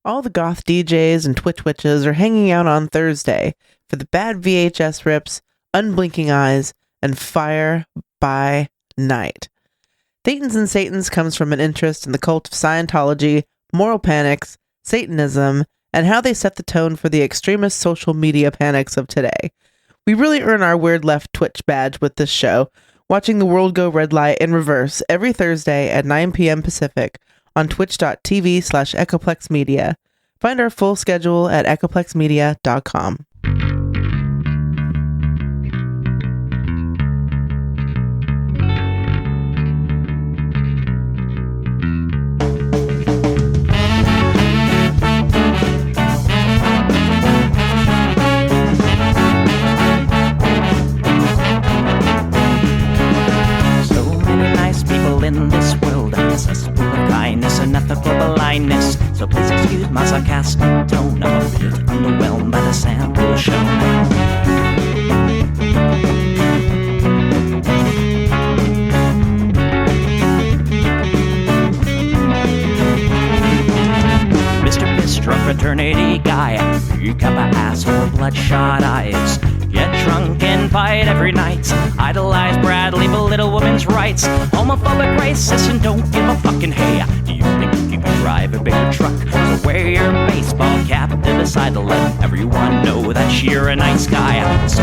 All the goth DJs and Twitch witches are hanging out on Thursday for the bad VHS rips, unblinking eyes, and fire by night. Thetans and Satans comes from an interest in the cult of Scientology, moral panics, Satanism, and how they set the tone for the extremist social media panics of today. We really earn our Weird Left Twitch badge with this show, watching the world go red light in reverse every Thursday at 9 p.m. Pacific on twitch.tv/echoplexmedia. Find our full schedule at echoplexmedia.com. In this world, accessible of kindness and ethical blindness. So please excuse my sarcastic tone. I'm a bit underwhelmed by the sample shown. Mr. Bistro fraternity guy, you got my ass full of bloodshot eyes. Get drunk and fight every night. Idolize Bradley, belittle women's rights. Homophobic, racist, and don't give a fucking hey. Do you think you can drive a bigger truck? So wear your baseball cap to decide to let everyone know that you're a nice guy. So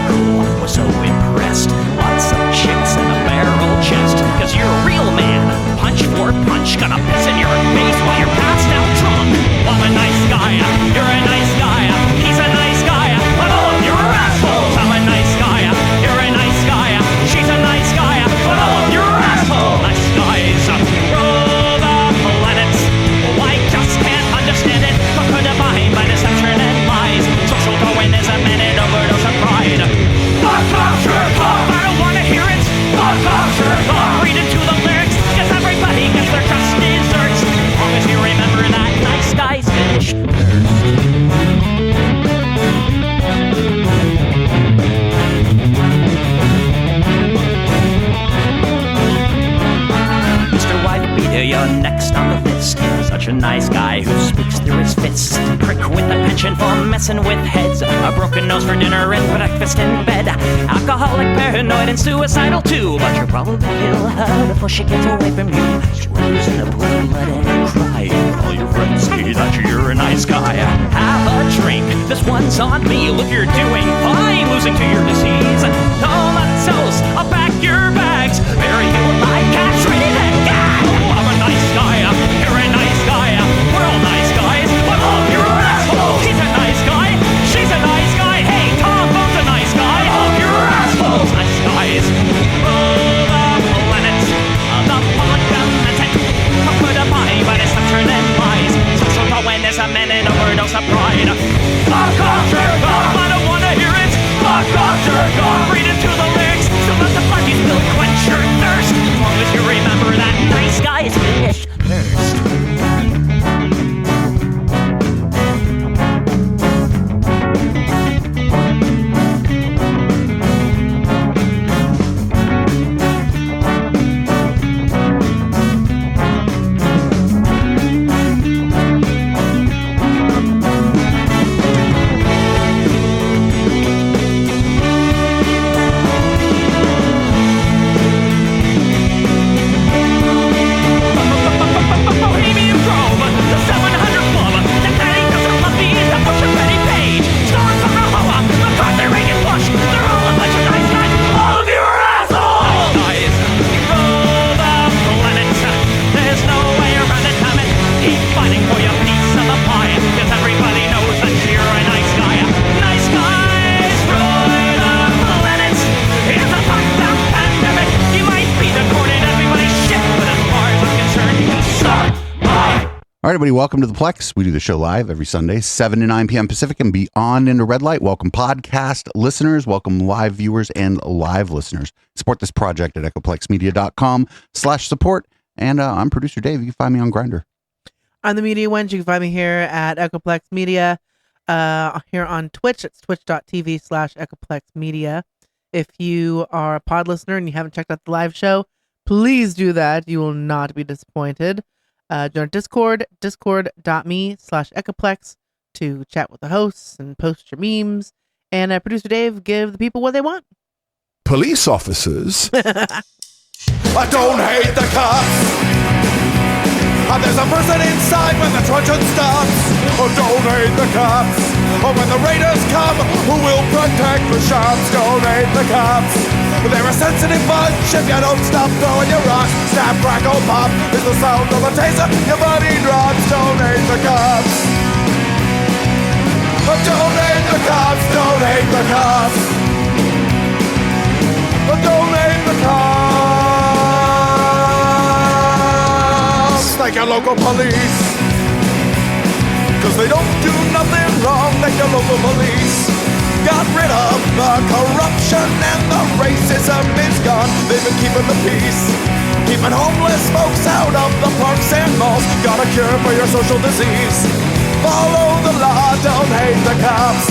cool, was so impressed. Lots of chicks and a barrel chest. Cause you're a real man. Punch for punch, gonna piss in your face while you're passed out drunk. I'm a nice guy, you're a nice guy. He's a nice guy, but all of you are assholes. I'm a nice guy, you're a nice guy. She's a nice guy, but all of you are assholes. Nice guys rule the planets. Oh, I just can't understand it. But defined by deception and lies. Social Darwinism and an overdose of pride. Fuck off, jerk off. I don't wanna hear it. Fuck off, jerk off. Read into the lyrics, cause everybody gets their just desserts. As long as you remember that nice guys finish first. You're next on the list. Such a nice guy who speaks through his fists. Prick with a penchant for messing with heads. A broken nose for dinner and breakfast in bed. Alcoholic, paranoid, and suicidal too. But you'll probably kill her before she gets away from you. Swims in a pool of blood and cry. All your friends say that you're a nice guy. Have a drink, this one's on me. Look, you're doing fine, losing to your disease. Comatose, I'll pack your bags. Bury you like cats ready to gag. I'm a nice guy, you're a nice guy. We're all nice guys, but all of you are assholes. He's a nice guy, she's a nice guy. Hey, Tom Bone's a nice guy. All of you are assholes. Nice guys rule the planet. The fundamental put a body by deception and lies. Social Darwinism and an overdose of pride. Fuck off, jerk off. I don't wanna hear it. Fuck off, jerk off. Read into the lyrics. So let the fucking spill quench your thirst. As long as you remember that nice guys finish first. All right, everybody, welcome to the Plex. We do the show live every Sunday, 7 to 9 p.m. Pacific and beyond into red light. Welcome podcast listeners, welcome live viewers and live listeners. Support this project at echoplexmedia.com/support. And I'm producer Dave. You can find me on Grindr. I'm the Media Wench. You can find me here at Echoplex Media. Here on Twitch, it's twitch.tv/Echoplex Media. If you are a pod listener and you haven't checked out the live show, please do that. You will not be disappointed. Join our Discord, discord.me/Echoplex to chat with the hosts and post your memes. And producer Dave, give the people what they want. Police officers. I don't hate the cops. There's a person inside when the truncheon stops. Oh, don't hate the cops. Oh, when the raiders come, who will protect the shops? Don't hate the cops. They're a sensitive bunch if you don't stop throwing your rocks. Snap, crackle, pop is the sound of the taser. Your body drops. Don't hate the cops. Oh, don't hate the cops. Don't hate the cops. Oh, don't hate the cops. Like your local police, cause they don't do nothing wrong. Like your local police got rid of the corruption and the racism is gone. They've been keeping the peace, keeping homeless folks out of the parks and malls. Got a cure for your social disease. Follow the law, don't hate the cops.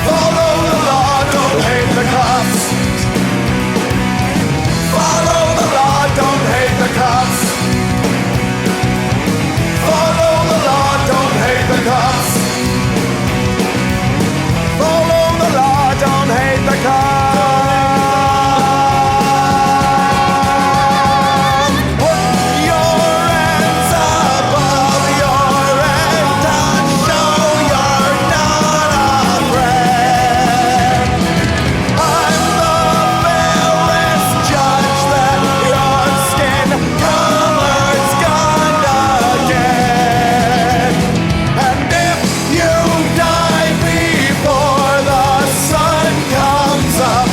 Follow the law, don't hate the cops. Follow the law, don't hate the cops. Follow the law, don't hate the cops. Follow the law, don't hate the cops. Put your hands above your head and show you're not afraid. I'm the fearless judge that your skin color's gonna get. And if you die before the sun comes up,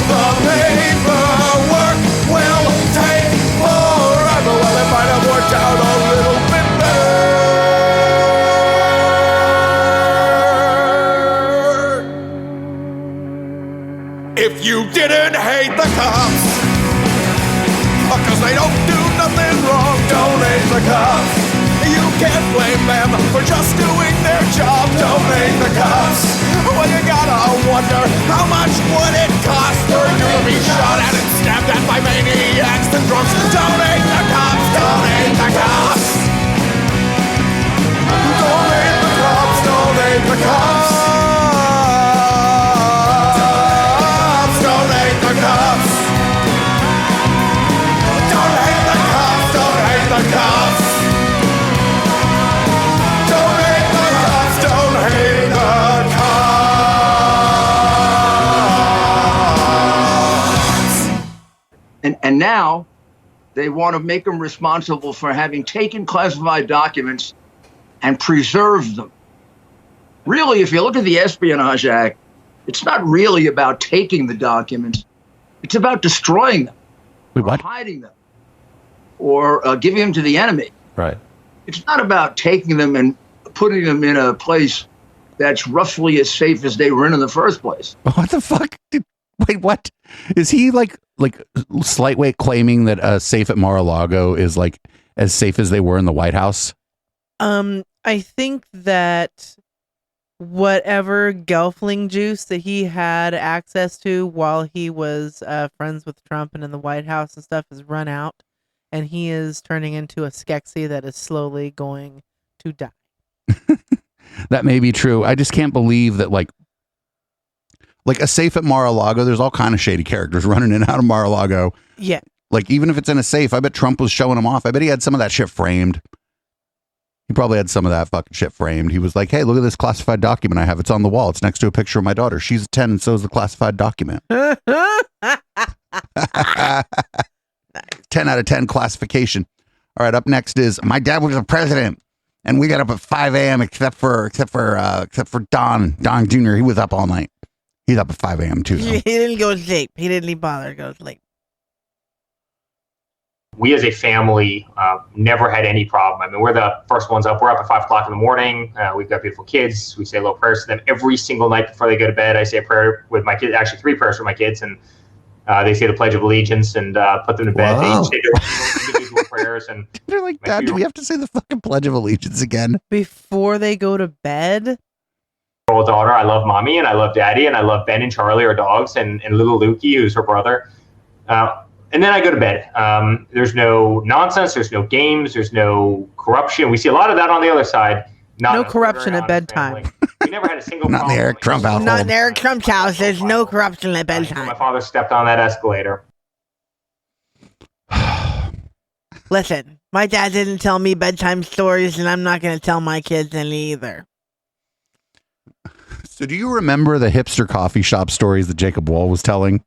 the paperwork will take forever. Well, it might have worked out a little bit better if you didn't hate the cops. Cause they don't do nothing wrong. Don't hate the cops. You can't blame them for just doing their job. Don't hate the cops. Well, you gotta wonder how much would it cost for you to be shot at and stabbed at by maniacs and drunks. Don't hate the cops. Don't hate the cops. Don't hate the cops. Don't hate the cops. Don't hate the cops. Don't hate the cops. Don't hate the cops. Don't hate the cops. Don't hate the cops. And now they want to make them responsible for having taken classified documents and preserved them. Really, if you look at the Espionage Act, it's not really about taking the documents. It's about destroying them. Wait, or what? hiding them, or giving them to the enemy. Right. It's not about taking them and putting them in a place that's roughly as safe as they were in the first place. What the fuck? Wait, what? Is he like slight weight claiming that a safe at Mar-a-Lago is like as safe as they were in the White House? I think that whatever Gelfling juice that he had access to while he was friends with Trump and in the White House and stuff has run out, and he is turning into a Skeksis that is slowly going to die. That may be true. I just can't believe that like a safe at Mar-a-Lago, there's all kind of shady characters running in and out of Mar-a-Lago. Yeah. Like even if it's in a safe, I bet Trump was showing them off. I bet he had some of that shit framed. He probably had some of that fucking shit framed. He was like, hey, look at this classified document I have. It's on the wall. It's next to a picture of my daughter. She's a 10 and so is the classified document. 10 out of 10 classification. All right, up next is my dad was the president and we got up at 5 a.m. except for Don Jr. He was up all night. He's up at 5 a.m. too. He didn't go to sleep. He didn't even bother to go to sleep. We as a family never had any problem. I mean, we're the first ones up. We're up at 5 o'clock in the morning. We've got beautiful kids. We say little prayers to them every single night before they go to bed. I say a prayer with my kids, actually 3 prayers for my kids, and they say the Pledge of Allegiance and put them to bed. Wow. They say their individual prayers. And they're like, Dad, do we have to say the fucking Pledge of Allegiance again? Before they go to bed? Old daughter, I love mommy and I love daddy and I love Ben and Charlie, our dogs, and little Lukey, who's her brother. and then I go to bed. There's no nonsense. There's no games. There's no corruption. We see a lot of that on the other side. No corruption at bedtime. We never had a single Not in the Eric Trump household. Not in Eric Trump's house. There's no corruption at bedtime. My father stepped on that escalator. Listen, my dad didn't tell me bedtime stories, and I'm not going to tell my kids any either. So do you remember the hipster coffee shop stories that Jacob Wall was telling?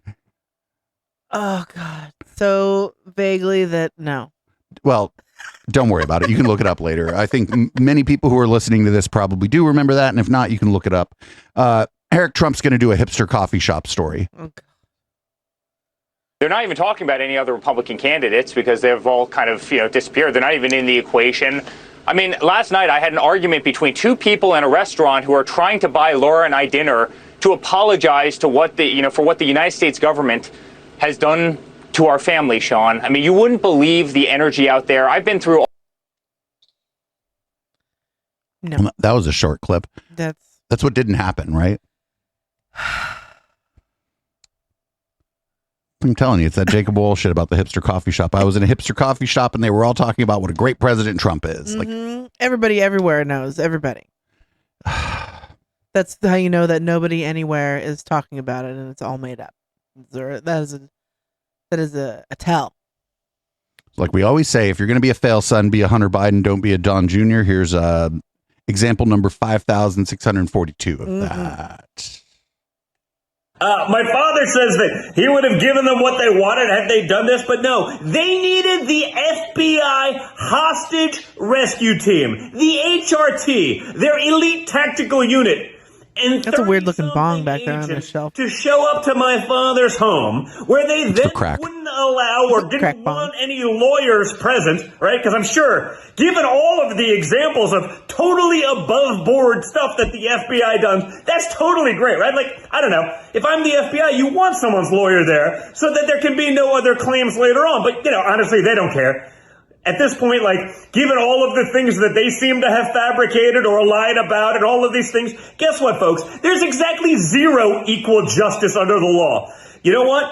Oh, God. So vaguely that, no. Well, don't worry about it. You can look it up later. I think many people who are listening to this probably do remember that. And if not, you can look it up. Eric Trump's going to do a hipster coffee shop story. Okay. They're not even talking about any other Republican candidates because they've all kind of, disappeared. They're not even in the equation. I mean, last night I had an argument between two people in a restaurant who are trying to buy Laura and I dinner to apologize to what for what the United States government has done to our family, Sean. I mean, you wouldn't believe the energy out there. I've been through. No. That was a short clip. That's what didn't happen, right? I'm telling you, it's that Jacob Wall shit about the hipster coffee shop. I was in a hipster coffee shop and they were all talking about what a great president Trump is. Like everybody everywhere knows. Everybody. That's how you know that nobody anywhere is talking about it and it's all made up. That is a tell. Like we always say, if you're going to be a fail son, be a Hunter Biden, don't be a Don Jr. Here's example number 5,642 of that. My father says that he would have given them what they wanted had they done this, but no. They needed the FBI hostage rescue team, the HRT, their elite tactical unit. And that's a weird looking bong back there on the shelf. To show up to my father's home, where they then wouldn't allow or didn't want any lawyers present, right? Because I'm sure, given all of the examples of totally above board stuff that the FBI does, that's totally great, right? Like, I don't know, if I'm the FBI, you want someone's lawyer there so that there can be no other claims later on. But, honestly, they don't care. At this point, given all of the things that they seem to have fabricated or lied about and all of these things, guess what, folks? There's exactly zero equal justice under the law. You know what?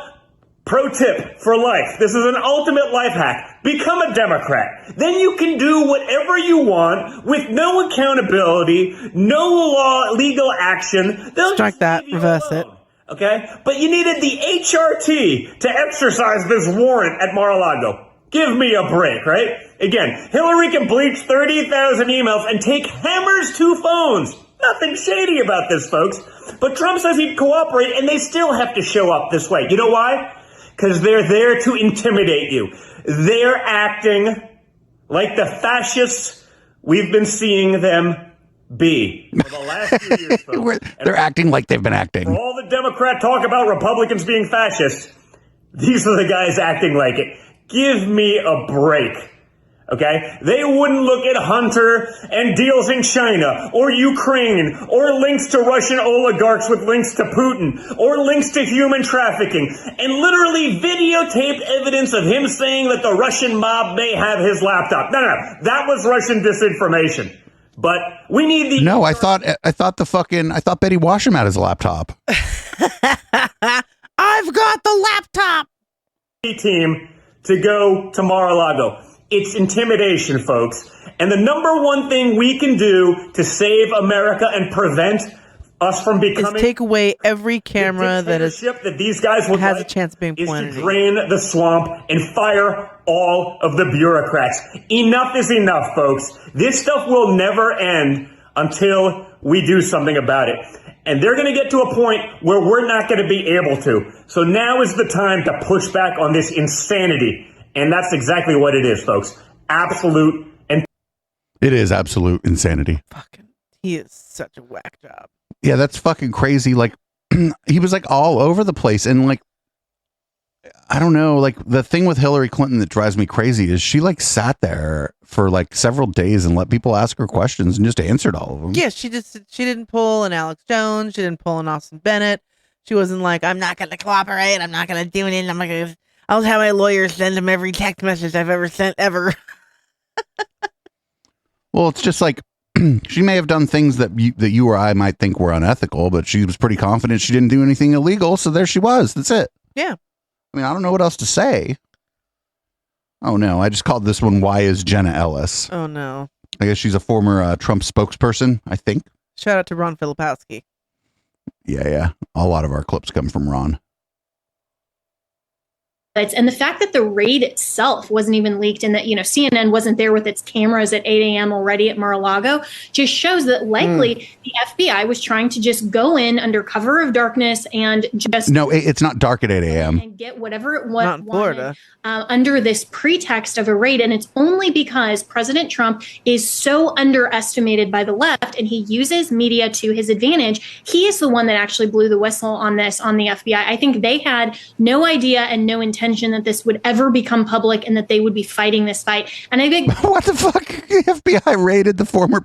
Pro tip for life. This is an ultimate life hack. Become a Democrat. Then you can do whatever you want with no accountability, no legal action. Strike that. Reverse it. Okay? But you needed the HRT to exercise this warrant at Mar-a-Lago. Give me a break, right? Again, Hillary can bleach 30,000 emails and take Hammer's 2 phones. Nothing shady about this, folks. But Trump says he'd cooperate, and they still have to show up this way. You know why? Because they're there to intimidate you. They're acting like the fascists we've been seeing them be for the last few years, folks. They're acting like they've been acting. For all the Democrat talk about Republicans being fascists, these are the guys acting like it. Give me a break, okay? They wouldn't look at Hunter and deals in China or Ukraine or links to Russian oligarchs with links to Putin or links to human trafficking and literally videotaped evidence of him saying that the Russian mob may have his laptop. No, that was Russian disinformation. But we need the... No, I thought Betty Washam had his laptop. I've got the laptop! Team to go to Mar-a-Lago. It's intimidation, folks. And the number one thing we can do to save America and prevent us from becoming... is take away every camera that these guys would has a chance of being pointed is to drain the swamp and fire all of the bureaucrats. Enough is enough, folks. This stuff will never end until we do something about it. And they're going to get to a point where we're not going to be able to. So now is the time to push back on this insanity. And that's exactly what it is, folks. Absolute and... It is absolute insanity. Fucking, he is such a whack job. Yeah, that's fucking crazy. Like, he was all over the place. And I don't know, the thing with Hillary Clinton that drives me crazy is she sat there for several days and let people ask her questions and just answered all of them. Yeah, she didn't pull an Alex Jones. She didn't pull an Austin Bennett. She wasn't like, I'm not going to cooperate. I'm not going to do it. I'll have my lawyer send him every text message I've ever sent ever. Well, it's just she may have done things that you or I might think were unethical, but she was pretty confident she didn't do anything illegal. So there she was. That's it. Yeah. I mean, I don't know what else to say. Oh no, I just called this one "Why is Jenna Ellis?" Oh no. I guess she's a former Trump spokesperson, I think. Shout out to Ron Filipowski. Yeah. A lot of our clips come from Ron. And the fact that the raid itself wasn't even leaked and that, CNN wasn't there with its cameras at 8 a.m. already at Mar-a-Lago just shows that likely the FBI was trying to just go in under cover of darkness and just... No, it's not dark at 8 a.m. And get whatever it wanted under this pretext of a raid. And it's only because President Trump is so underestimated by the left and he uses media to his advantage. He is the one that actually blew the whistle on this, on the FBI. I think they had no idea and no intention that this would ever become public and that they would be fighting this fight. And I think what the fuck? The FBI raided the former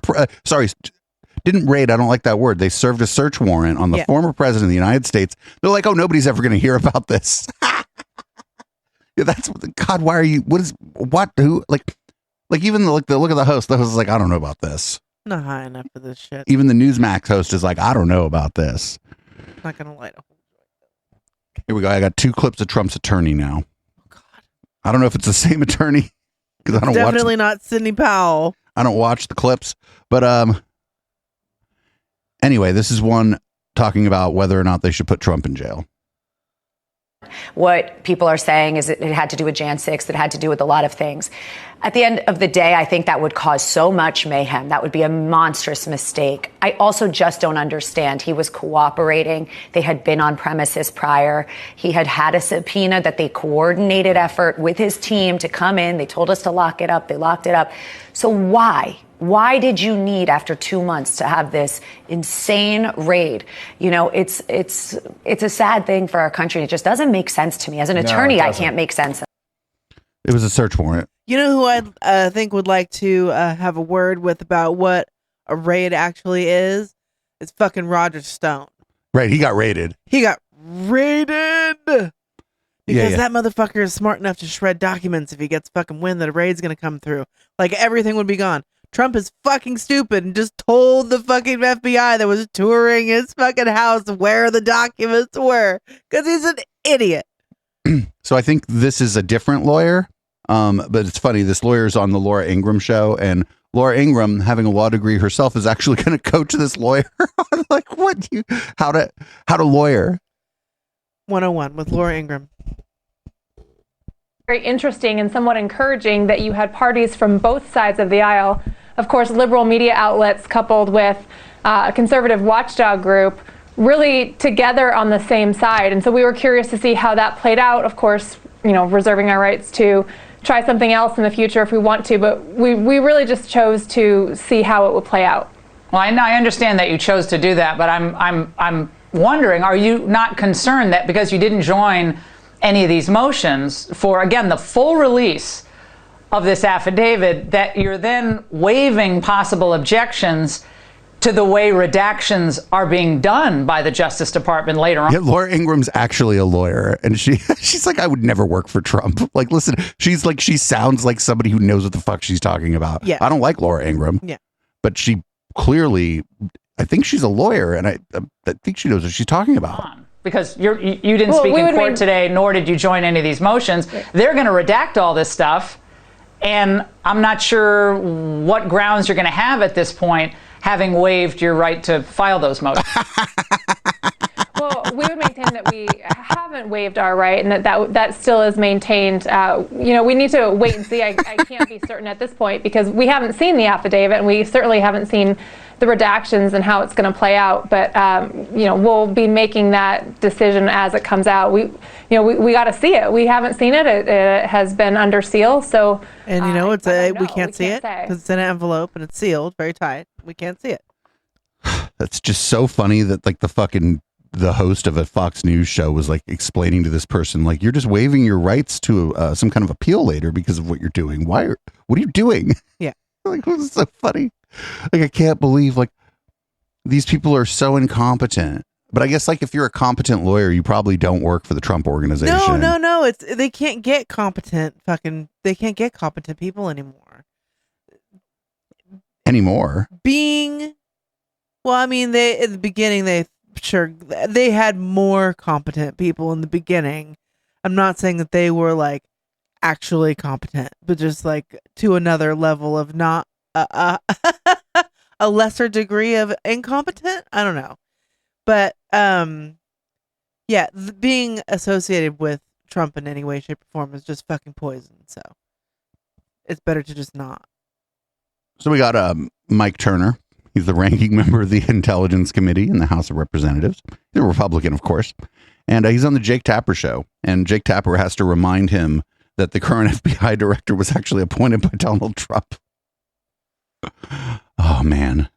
didn't raid, I don't like that word. They served a search warrant on the former president of the United States. They're like, oh, nobody's ever going to hear about this. Yeah, that's what God, why are you who even the look of the host is like, I don't know about this. Not high enough for this shit. Even the Newsmax host is like, I don't know about this. Not gonna light a... Here we go. I got 2 clips of Trump's attorney now. Oh, God. I don't know if it's the same attorney because I don't definitely not Sidney Powell. I don't watch the clips, but anyway, this is one talking about whether or not they should put Trump in jail. What people are saying is it had to do with Jan 6, it had to do with a lot of things. At the end of the day, I think that would cause so much mayhem. That would be a monstrous mistake. I also just don't understand. He was cooperating. They had been on premises prior. He had had a subpoena that they coordinated effort with his team to come in. They told us to lock it up. They locked it up. So why? Why did you need, after 2 months, to have this insane raid? It's a sad thing for our country. It just doesn't make sense to me. As an attorney, I can't make sense. It was a search warrant. You know who I think would like to have a word with about what a raid actually is? It's fucking Roger Stone. Right, he got raided. He got raided! Because that motherfucker is smart enough to shred documents if he gets fucking wind that a raid's gonna come through. Like, everything would be gone. Trump is fucking stupid and just told the fucking FBI that was touring his fucking house where the documents were. Because he's an idiot. So I think this is a different lawyer. But it's funny, this lawyer's on the Laura Ingraham show, and Laura Ingraham, having a law degree herself, is actually going to coach this lawyer on like how to lawyer. 101 with Laura Ingraham. Very interesting and somewhat encouraging that you had parties from both sides of the aisle. Of course, liberal media outlets coupled with a conservative watchdog group really together on the same side. And so we were curious to see how that played out. Of course, reserving our rights to try something else in the future if we want to, but we really just chose to see how it would play out. Well, I understand that you chose to do that, but I'm wondering, are you not concerned that because you didn't join any of these motions for, again, the full release of this affidavit, that you're then waiving possible objections to the way redactions are being done by the Justice Department later on? Yeah, Laura Ingraham's actually a lawyer, and she's like, I would never work for Trump. Like, listen, she sounds like somebody who knows what the fuck she's talking about. Yeah. I don't like Laura Ingraham. Yeah. But she clearly, I think she's a lawyer, and I think she knows what she's talking about. Because you didn't speak in court today, nor did you join any of these motions. Yeah. They're going to redact all this stuff, and I'm not sure what grounds you're going to have at this point, having waived your right to file those motions. Well, we would maintain that we haven't waived our right, and that still is maintained. We need to wait and see. I can't be certain at this point because we haven't seen the affidavit, and we certainly haven't seen the redactions and how it's going to play out. But we'll be making that decision as it comes out. We got to see it. We haven't seen it. It has been under seal. So and we can't see it because it's in an envelope and it's sealed very tight. We can't see it. That's just so funny that like the host of a Fox News show was like explaining to this person, like, you're just waiving your rights to some kind of appeal later because of what you're doing. What are you doing? Yeah. Like, this is so funny. Like, I can't believe like these people are so incompetent. But I guess like if you're a competent lawyer, you probably don't work for the Trump organization. No. They can't get competent people anymore. At the beginning they had more competent people in the beginning. I'm not saying that they were like actually competent, but just like to another level of not a lesser degree of incompetent. I don't know, but yeah, being associated with Trump in any way, shape, or form is just fucking poison. So it's better to just not. So we got Mike Turner. He's the ranking member of the Intelligence Committee in the House of Representatives. He's a Republican, of course. And he's on the Jake Tapper show. And Jake Tapper has to remind him that the current FBI director was actually appointed by Donald Trump. Oh, man.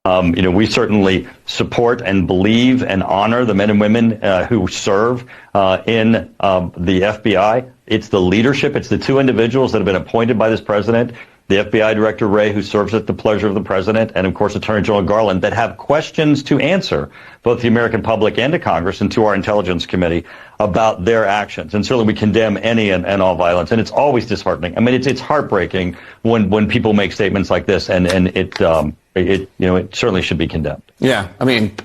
We certainly support and believe and honor the men and women who serve in the FBI. It's the leadership. It's the two individuals that have been appointed by this president, the FBI Director Wray, who serves at the pleasure of the president, and of course Attorney General Garland, that have questions to answer, both the American public and to Congress and to our Intelligence Committee about their actions. And certainly we condemn any and all violence. And it's always disheartening. I mean, it's heartbreaking when people make statements like this, and it certainly should be condemned. Yeah, I mean,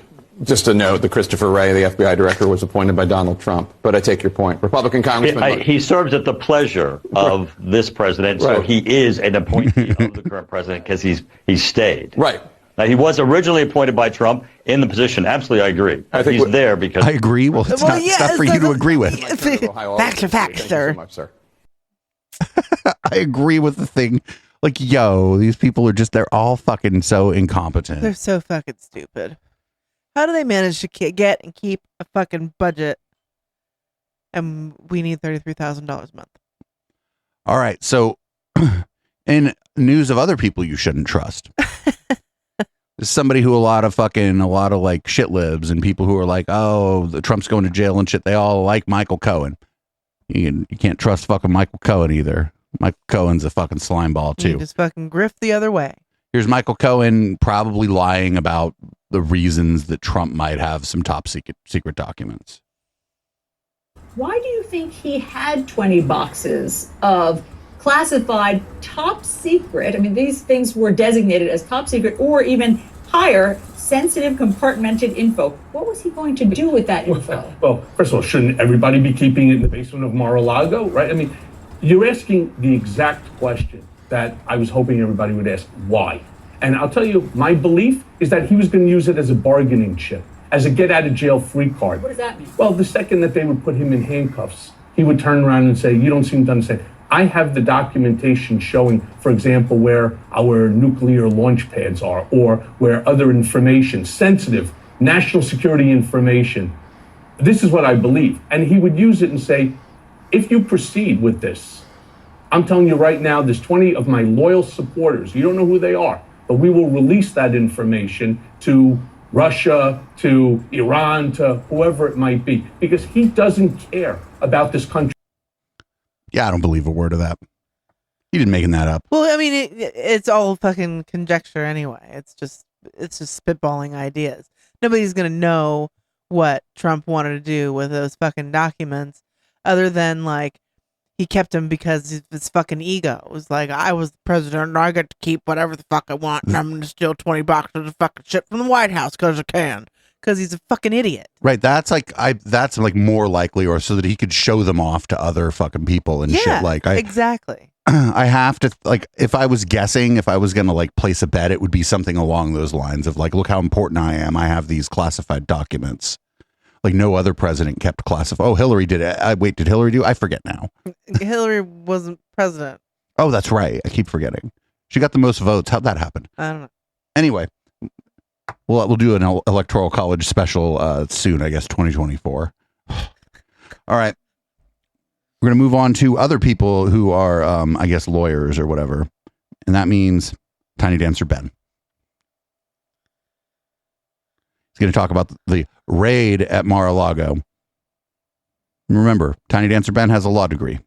just to note that Christopher Wray, the FBI director, was appointed by Donald Trump. But I take your point. Republican Congressman. He serves at the pleasure of this president, so he is an appointee of the current president because he's stayed. Right. Now, he was originally appointed by Trump in the position. Absolutely, I agree. I think he's there because... I agree. Well, it's not for you to agree with. Facts are facts, sir. So much, sir. I agree with the thing. Like, yo, these people are just, they're all fucking so incompetent. They're so fucking stupid. How do they manage to get and keep a fucking budget? And we need $33,000 a month. All right. So, in news of other people you shouldn't trust, somebody who a lot of like shit libs and people who are like, oh, the Trump's going to jail and shit. They all like Michael Cohen. You can't trust fucking Michael Cohen either. Michael Cohen's a fucking slime ball too. You just fucking grift the other way. Here's Michael Cohen probably lying about the reasons that Trump might have some top secret documents. Why do you think he had 20 boxes of classified top secret? I mean, these things were designated as top secret or even higher sensitive compartmented info. What was he going to do with that info? Well, first of all, shouldn't everybody be keeping it in the basement of Mar-a-Lago, right? I mean, you're asking the exact question that I was hoping everybody would ask, why? And I'll tell you, my belief is that he was going to use it as a bargaining chip, as a get-out-of-jail-free card. What does that mean? Well, the second that they would put him in handcuffs, he would turn around and say, you don't seem to understand. I have the documentation showing, for example, where our nuclear launch pads are, or where other information, sensitive, national security information. This is what I believe. And he would use it and say, if you proceed with this, I'm telling you right now, there's 20 of my loyal supporters. You don't know who they are, but we will release that information to Russia, to Iran, to whoever it might be, because he doesn't care about this country. Yeah, I don't believe a word of that. He didn't making that up. Well, I mean, it's all fucking conjecture anyway. It's just spitballing ideas. Nobody's gonna know what Trump wanted to do with those fucking documents, other than like he kept them because of his fucking ego. It was like, I was the president and I get to keep whatever the fuck I want, and I'm gonna steal 20 boxes of fucking shit from the White House because I can. Because he's a fucking idiot. Right. That's like more likely, or so that he could show them off to other fucking people and shit. Like exactly. I have to, like, if I was guessing, if I was going to like place a bet, it would be something along those lines of like, look how important I am. I have these classified documents. Like no other president kept classified. Oh, Hillary did it. Wait, did Hillary do? I forget now. Hillary wasn't president. Oh, that's right. I keep forgetting. She got the most votes. How'd that happen? I don't know. Anyway. We'll do an electoral college special soon, I guess, 2024. All right. We're going to move on to other people who are, I guess, lawyers or whatever. And that means Tiny Dancer Ben. He's going to talk about the raid at Mar-a-Lago. Remember, Tiny Dancer Ben has a law degree.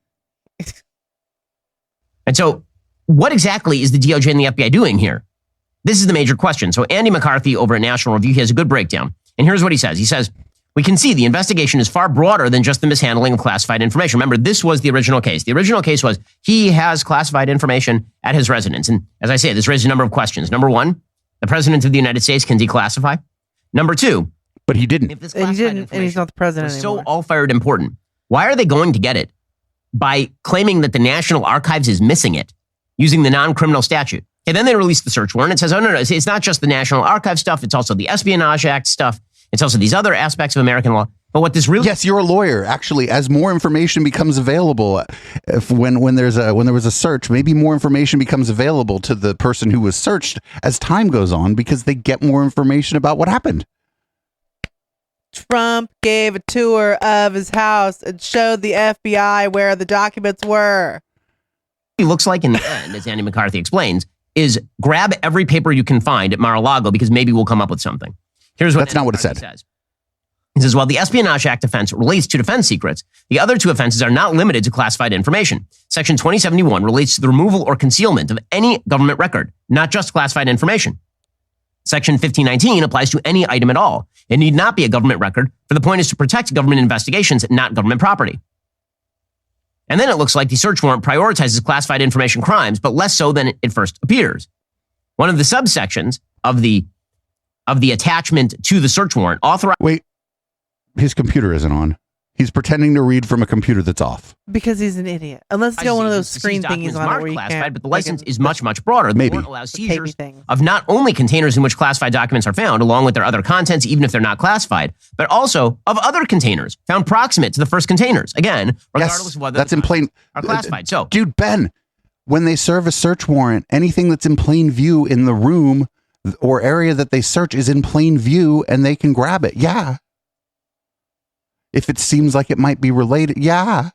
And so what exactly is the DOJ and the FBI doing here? This is the major question. So Andy McCarthy over at National Review, he has a good breakdown. And here's what he says. He says, we can see the investigation is far broader than just the mishandling of classified information. Remember, this was the original case. The original case was he has classified information at his residence. And as I say, this raises a number of questions. Number one, the president of the United States can declassify. Number two, but he didn't. If this and he didn't, and he's not the president was anymore. so all-fired important, why are they going to get it? by claiming that the National Archives is missing it using the non-criminal statute. And then they released the search warrant. It says, oh, no, it's not just the National Archives stuff. It's also the Espionage Act stuff. It's also these other aspects of American law. But what this really... Yes, you're a lawyer. Actually, as more information becomes available, when there was a search, maybe more information becomes available to the person who was searched as time goes on because they get more information about what happened. Trump gave a tour of his house and showed the FBI where the documents were. It looks like in the end, as Andy McCarthy explains, is grab every paper you can find at Mar-a-Lago because maybe we'll come up with something. Here's what That's not what it said. Says. He says, while the Espionage Act offense relates to defense secrets, the other two offenses are not limited to classified information. Section 2071 relates to the removal or concealment of any government record, not just classified information. Section 1519 applies to any item at all. It need not be a government record, for the point is to protect government investigations, not government property. And then it looks like the search warrant prioritizes classified information crimes, but less so than it first appears. One of the subsections of the attachment to the search warrant authorized... Wait, his computer isn't on. He's pretending to read from a computer that's off. Because he's an idiot. Unless he's got one of those screen thingies on it where you can't... But the license is much, much broader. Maybe. The warrant allows seizures of not only containers in which classified documents are found, along with their other contents, even if they're not classified, but also of other containers found proximate to the first containers. Again, regardless of whether that's in plain... are classified. So, dude, Ben, when they serve a search warrant, anything that's in plain view in the room or area that they search is in plain view and they can grab it. Yeah. If it seems like it might be related, yeah.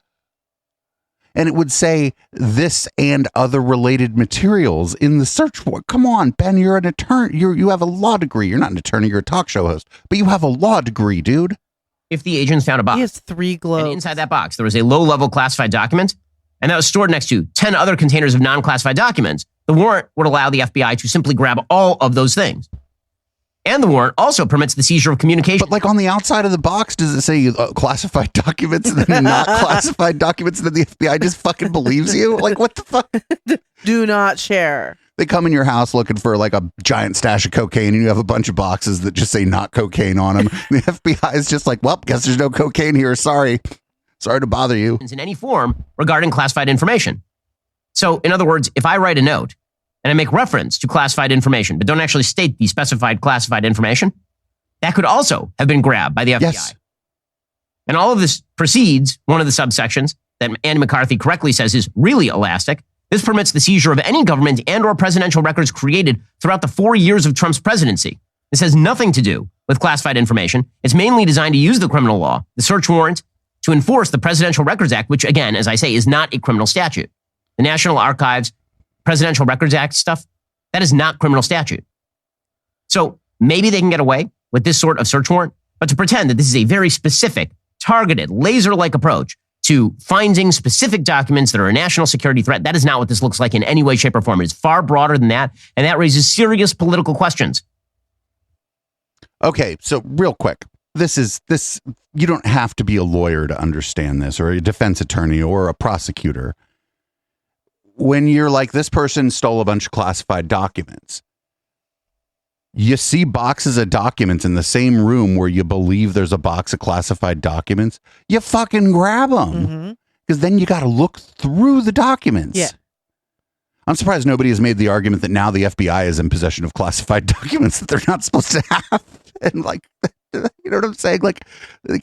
And it would say this and other related materials in the search warrant. Come on, Ben, you're an attorney. You have a law degree. You're not an attorney, you're a talk show host. But you have a law degree, dude. If the agents found a box. He has 3 globes. And inside that box, there was a low-level classified document, and that was stored next to 10 other containers of non-classified documents. The warrant would allow the FBI to simply grab all of those things. And the warrant also permits the seizure of communication. But like on the outside of the box, does it say classified documents and then not classified documents and then the FBI just fucking believes you? Like, what the fuck? Do not share. They come in your house looking for like a giant stash of cocaine and you have a bunch of boxes that just say not cocaine on them. The FBI is just like, well, guess there's no cocaine here. Sorry to bother you. In any form regarding classified information. So in other words, if I write a note and I make reference to classified information, but don't actually state the specified classified information, that could also have been grabbed by the FBI. Yes. And all of this precedes one of the subsections that Andy McCarthy correctly says is really elastic. This permits the seizure of any government and or presidential records created throughout the 4 years of Trump's presidency. This has nothing to do with classified information. It's mainly designed to use the criminal law, the search warrant, to enforce the Presidential Records Act, which again, as I say, is not a criminal statute. The National Archives, Presidential Records Act stuff, that is not criminal statute. So maybe they can get away with this sort of search warrant, but to pretend that this is a very specific, targeted, laser-like approach to finding specific documents that are a national security threat, that is not what this looks like in any way, shape, or form. It's far broader than that, and that raises serious political questions. Okay, so real quick, this you don't have to be a lawyer to understand this, or a defense attorney or a prosecutor. When you're like, this person stole a bunch of classified documents, you see boxes of documents in the same room where you believe there's a box of classified documents, you fucking grab them. Because then you got to look through the documents. Yeah. I'm surprised nobody has made the argument that now the FBI is in possession of classified documents that they're not supposed to have. And like, you know what I'm saying? Like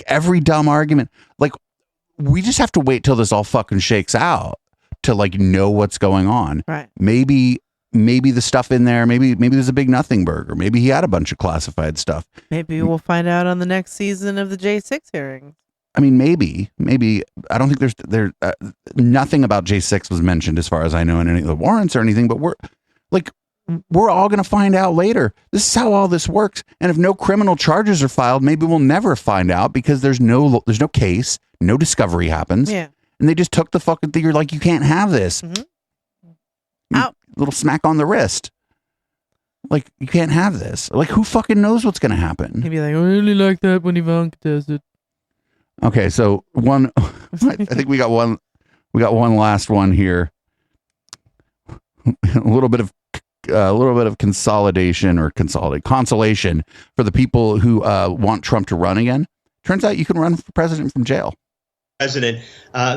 every dumb argument, like we just have to wait till this all fucking shakes out to like know what's going on. Right. Maybe the stuff in there, maybe there's a big nothing burger. Maybe he had a bunch of classified stuff. Maybe we'll find out on the next season of the J6 hearings. I mean, maybe I don't think there's nothing about J6 was mentioned as far as I know in any of the warrants or anything, but we're all going to find out later. This is how all this works. And if no criminal charges are filed, maybe we'll never find out because there's no case, no discovery happens. Yeah. And they just took the fucking thing. You're like, you can't have this. Out. Little smack on the wrist. Like, you can't have this. Like, who fucking knows what's going to happen? He'd be like, I really like that when Ivanka does it. Okay, so I think we got one last one here. a little bit of consolation for the people who want Trump to run again. Turns out you can run for president from jail. President.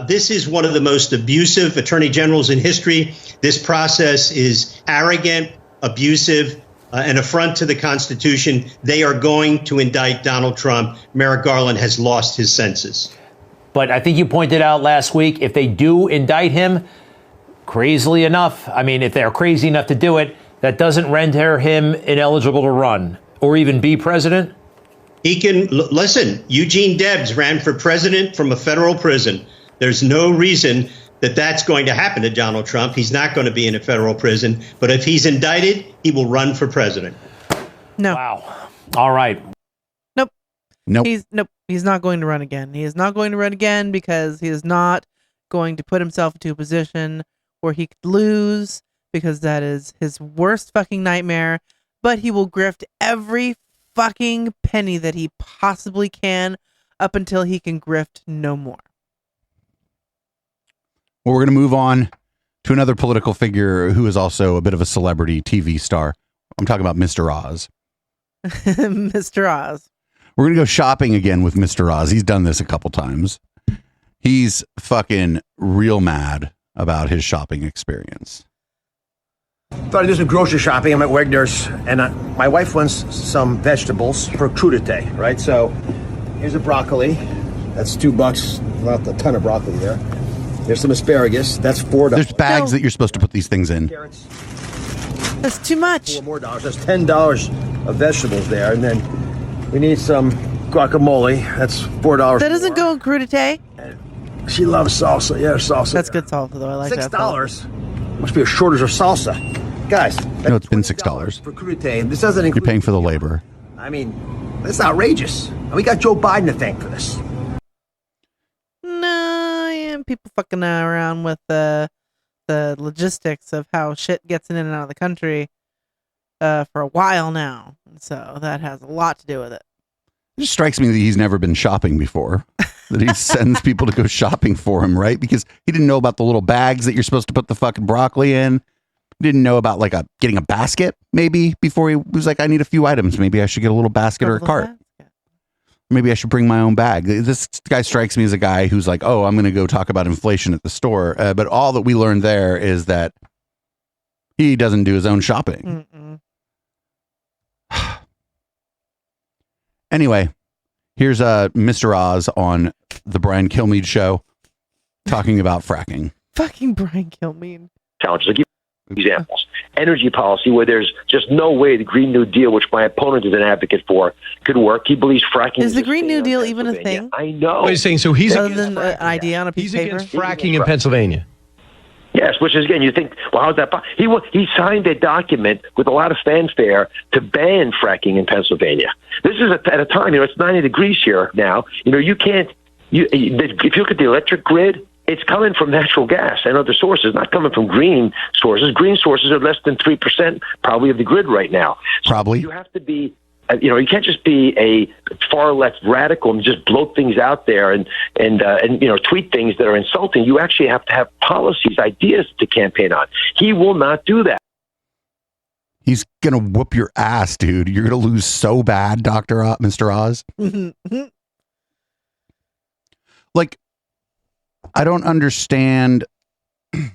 This is one of the most abusive attorney generals in history. This process is arrogant, abusive, an affront to the Constitution. They are going to indict Donald Trump. Merrick Garland has lost his senses. But I think you pointed out last week, if they do indict him, crazily enough, I mean, if they're crazy enough to do it, that doesn't render him ineligible to run or even be president? He can, listen, Eugene Debs ran for president from a federal prison. There's no reason that that's going to happen to Donald Trump. He's not going to be in a federal prison. But if he's indicted, he will run for president. No. Wow. All right. Nope. Nope. He's not going to run again. He is not going to run again because he is not going to put himself into a position where he could lose, because that is his worst fucking nightmare. But he will grift every fucking penny that he possibly can up until he can grift no more. Well, we're going to move on to another political figure who is also a bit of a celebrity TV star. I'm talking about Mr. Oz. Mr. Oz. We're going to go shopping again with Mr. Oz. He's done this a couple times. He's fucking real mad about his shopping experience. Thought I'd do some grocery shopping. I'm at Wegner's, and my wife wants some vegetables for crudité, right? So here's a broccoli. That's $2. Not a ton of broccoli there. There's some asparagus. That's $4. There's bags that you're supposed to put these things in. That's too much. $4 more. That's $10 of vegetables there, and then we need some guacamole. That's $4. That doesn't go in crudité. She loves salsa. Yeah, salsa. That's good salsa, though. I like that. $6. Must be a shortage of salsa. Guys, no, it's been $6 for crudité, and this doesn't include. You're paying for the labor. I mean, that's outrageous. And we got Joe Biden to thank for this. No, yeah, people fucking around with the logistics of how shit gets in and out of the country for a while now, so that has a lot to do with it. It just strikes me that he's never been shopping before. That he sends people to go shopping for him, right? Because he didn't know about the little bags that you're supposed to put the fucking broccoli in. He didn't know about like getting a basket maybe before he was like, I need a few items. Maybe I should get a little basket or a cart. Maybe I should bring my own bag. This guy strikes me as a guy who's like, oh, I'm going to go talk about inflation at the store. But all that we learned there is that he doesn't do his own shopping. Anyway, here's Mr. Oz on the Brian Kilmeade show talking about fracking. Fucking Brian Kilmeade. Challenges. I'll give you examples. Energy policy, where there's just no way the Green New Deal, which my opponent is an advocate for, could work. He believes fracking is the Green New Deal even a thing? I know. Wait, saying so he's other than an idea on a piece of paper? He's against fracking in Pennsylvania. Yes, which is, again, you think, well, how's that? He signed a document with a lot of fanfare to ban fracking in Pennsylvania. This is at a time, it's 90 degrees here now. You can't, if you look at the electric grid, it's coming from natural gas and other sources, not coming from green sources. Green sources are less than 3% probably of the grid right now. So probably. You have to be, you can't just be a far left radical and just bloat things out there and tweet things that are insulting. You actually have to have policies, ideas to campaign on. He will not do that. He's gonna whoop your ass, dude. You're gonna lose so bad, Mr. Oz. Like, I don't understand. Well,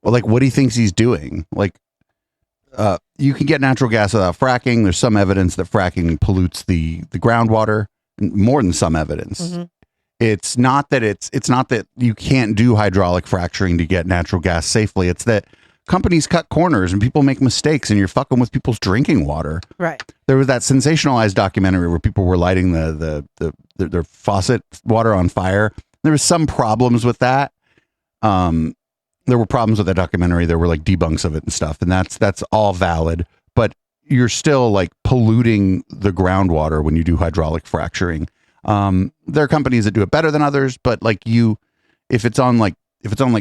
like, what he thinks he's doing. Like, you can get natural gas without fracking. There's some evidence that fracking pollutes the groundwater, more than some evidence. Mm-hmm. It's not that you can't do hydraulic fracturing to get natural gas safely. It's that companies cut corners and people make mistakes, and you're fucking with people's drinking water. Right. There was that sensationalized documentary where people were lighting their faucet water on fire. There was some problems with that. There were problems with that documentary. There were like debunks of it and stuff, and that's all valid. But you're still like polluting the groundwater when you do hydraulic fracturing. There are companies that do it better than others, but like if it's on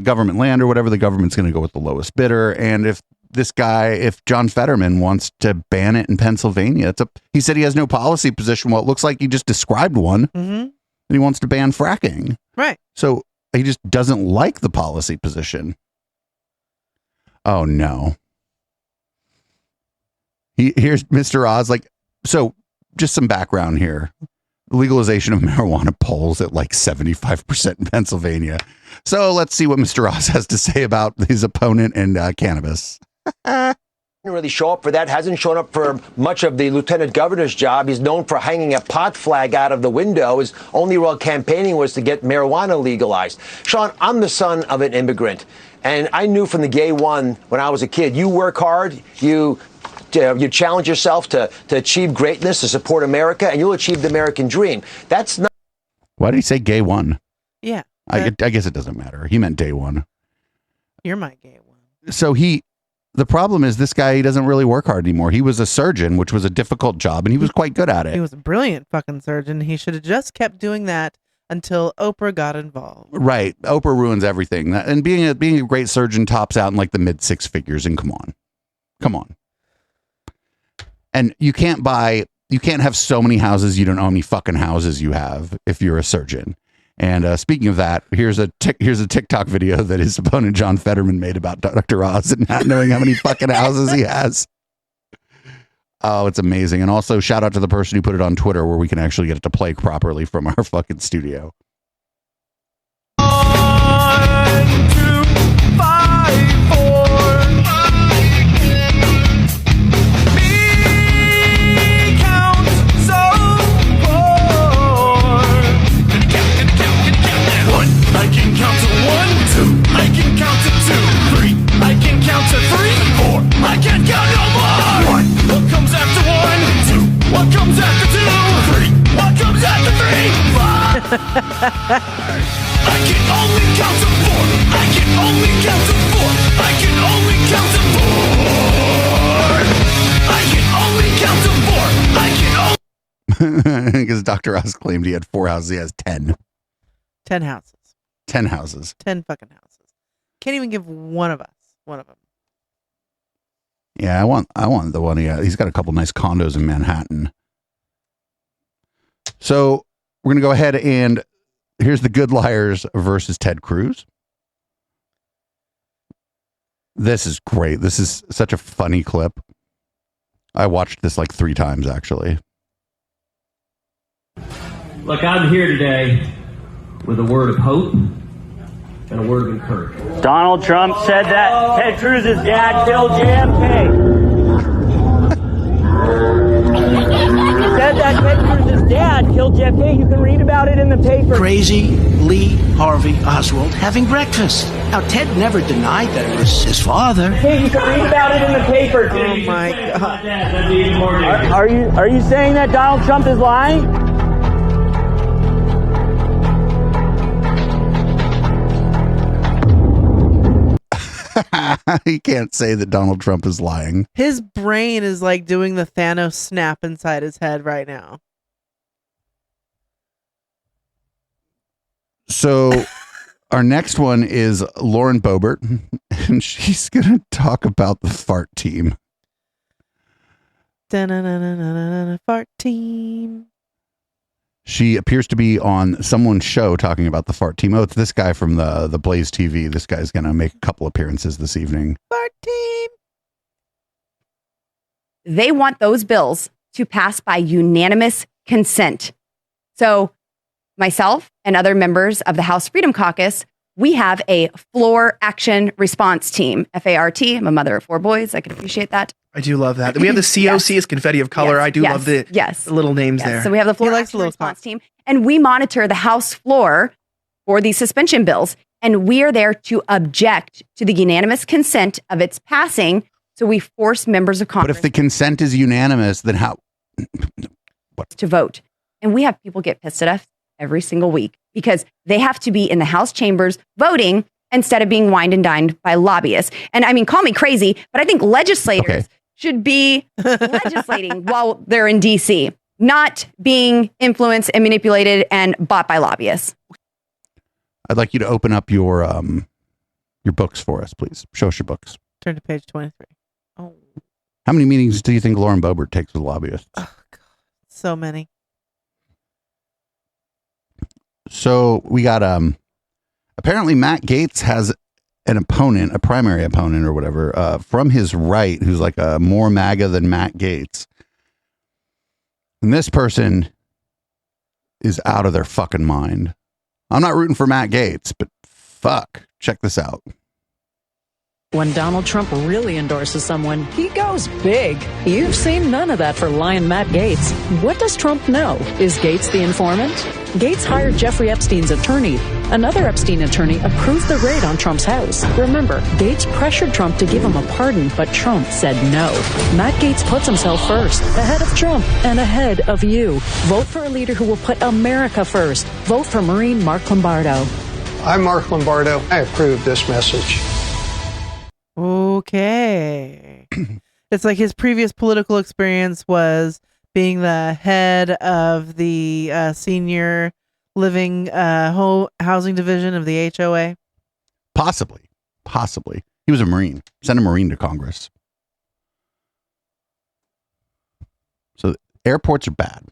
government land or whatever, the government's going to go with the lowest bidder. And if John Fetterman wants to ban it in Pennsylvania, he said he has no policy position. Well, it looks like he just described one, and he wants to ban fracking. Right. So he just doesn't like the policy position. Oh no. Here's Mr. Oz. Like, so just some background here. legalization of marijuana polls at like 75% in Pennsylvania. So let's see what Mr. Ross has to say about his opponent and cannabis. Didn't really show up for that. Hasn't shown up for much of the lieutenant governor's job. He's known for hanging a pot flag out of the window. His only real campaigning was to get marijuana legalized. Sean, I'm the son of an immigrant, and I knew from the day one when I was a kid, you work hard, you challenge yourself to achieve greatness, to support America, and you'll achieve the American dream. That's not. Why did he say gay one? Yeah. I guess it doesn't matter. He meant day one. You're my gay one. So the problem is this guy, he doesn't really work hard anymore. He was a surgeon, which was a difficult job, and he was quite good at it. He was a brilliant fucking surgeon. He should have just kept doing that until Oprah got involved. Right. Oprah ruins everything. And being a great surgeon tops out in like the mid six figures. And come on. And you can't have so many houses. You don't know how many fucking houses you have if you're a surgeon. And speaking of that, here's a TikTok video that his opponent John Fetterman made about Dr. Oz and not knowing how many fucking houses he has. Oh, it's amazing. And also shout out to the person who put it on Twitter where we can actually get it to play properly from our fucking studio. 1, 2, 5, 4. I can count to 1, 2. I can count to 2, 3. I can count to 3, 4. I can't count no more. 1. What comes after 1, 2? What comes after 2, 3? What comes after 3, 5? I can only count to 4. I can only count to 4. I can only count to 4. I can only count to 4. I can only. Because Dr. Oz claimed he had 4 houses. He has 10. 10 houses. 10 houses. 10 fucking houses. Can't even give one of them. Yeah, I want the one he's got a couple nice condos in Manhattan. So we're gonna go ahead and here's the Good Liars versus Ted Cruz. This is great. This is such a funny clip. I watched this like 3 times actually. Look, I'm here today with a word of hope and a word of encouragement. Donald Trump said that Ted Cruz's dad killed JFK. He said that Ted Cruz's dad killed JFK. You can read about it in the paper. Crazy Lee Harvey Oswald having breakfast. Now, Ted never denied that it was his father. Hey, you can read about it in the paper. Oh my God. Are you saying that Donald Trump is lying? He can't say that Donald Trump is lying. His brain is like doing the Thanos snap inside his head right now. So our next one is Lauren Boebert, and she's going to talk about the fart team. Fart team. She appears to be on someone's show talking about the fart team. Oh, it's this guy from the Blaze TV. This guy's going to make a couple appearances this evening. Fart team. They want those bills to pass by unanimous consent. So myself and other members of the House Freedom Caucus, we have a floor action response team, FART. I'm a mother of 4 boys. I can appreciate that. I do love that. We have the COC as confetti of color. Yes, I do love the little names there. So we have the floor action response team, and we monitor the House floor for these suspension bills, and we are there to object to the unanimous consent of its passing. So we force members of Congress. But if the consent is unanimous, then how? To vote. And we have people get pissed at us every single week because they have to be in the House chambers voting instead of being wined and dined by lobbyists. And I mean, call me crazy, but I think legislators should be legislating while they're in DC, not being influenced and manipulated and bought by lobbyists. I'd like you to open up your books for us, please. Show us your books. Turn to page 23. Oh. How many meetings do you think Lauren Boebert takes with lobbyists? Oh, God. So many. So we got apparently Matt Gaetz has an opponent, a primary opponent or whatever, from his right, who's like a more MAGA than Matt Gaetz. And this person is out of their fucking mind. I'm not rooting for Matt Gaetz, but fuck, check this out. When Donald Trump really endorses someone, he goes big. You've seen none of that for Lion Matt Gaetz. What does Trump know? Is Gaetz the informant? Gaetz hired Jeffrey Epstein's attorney. Another Epstein attorney approved the raid on Trump's house. Remember, Gaetz pressured Trump to give him a pardon, but Trump said no. Matt Gaetz puts himself first, ahead of Trump and ahead of you. Vote for a leader who will put America first. Vote for Marine Mark Lombardo. I'm Mark Lombardo. I approve this message. Okay. It's like his previous political experience was being the head of the senior living housing division of the HOA. Possibly. He was a Marine. Send a Marine to Congress. So airports are bad.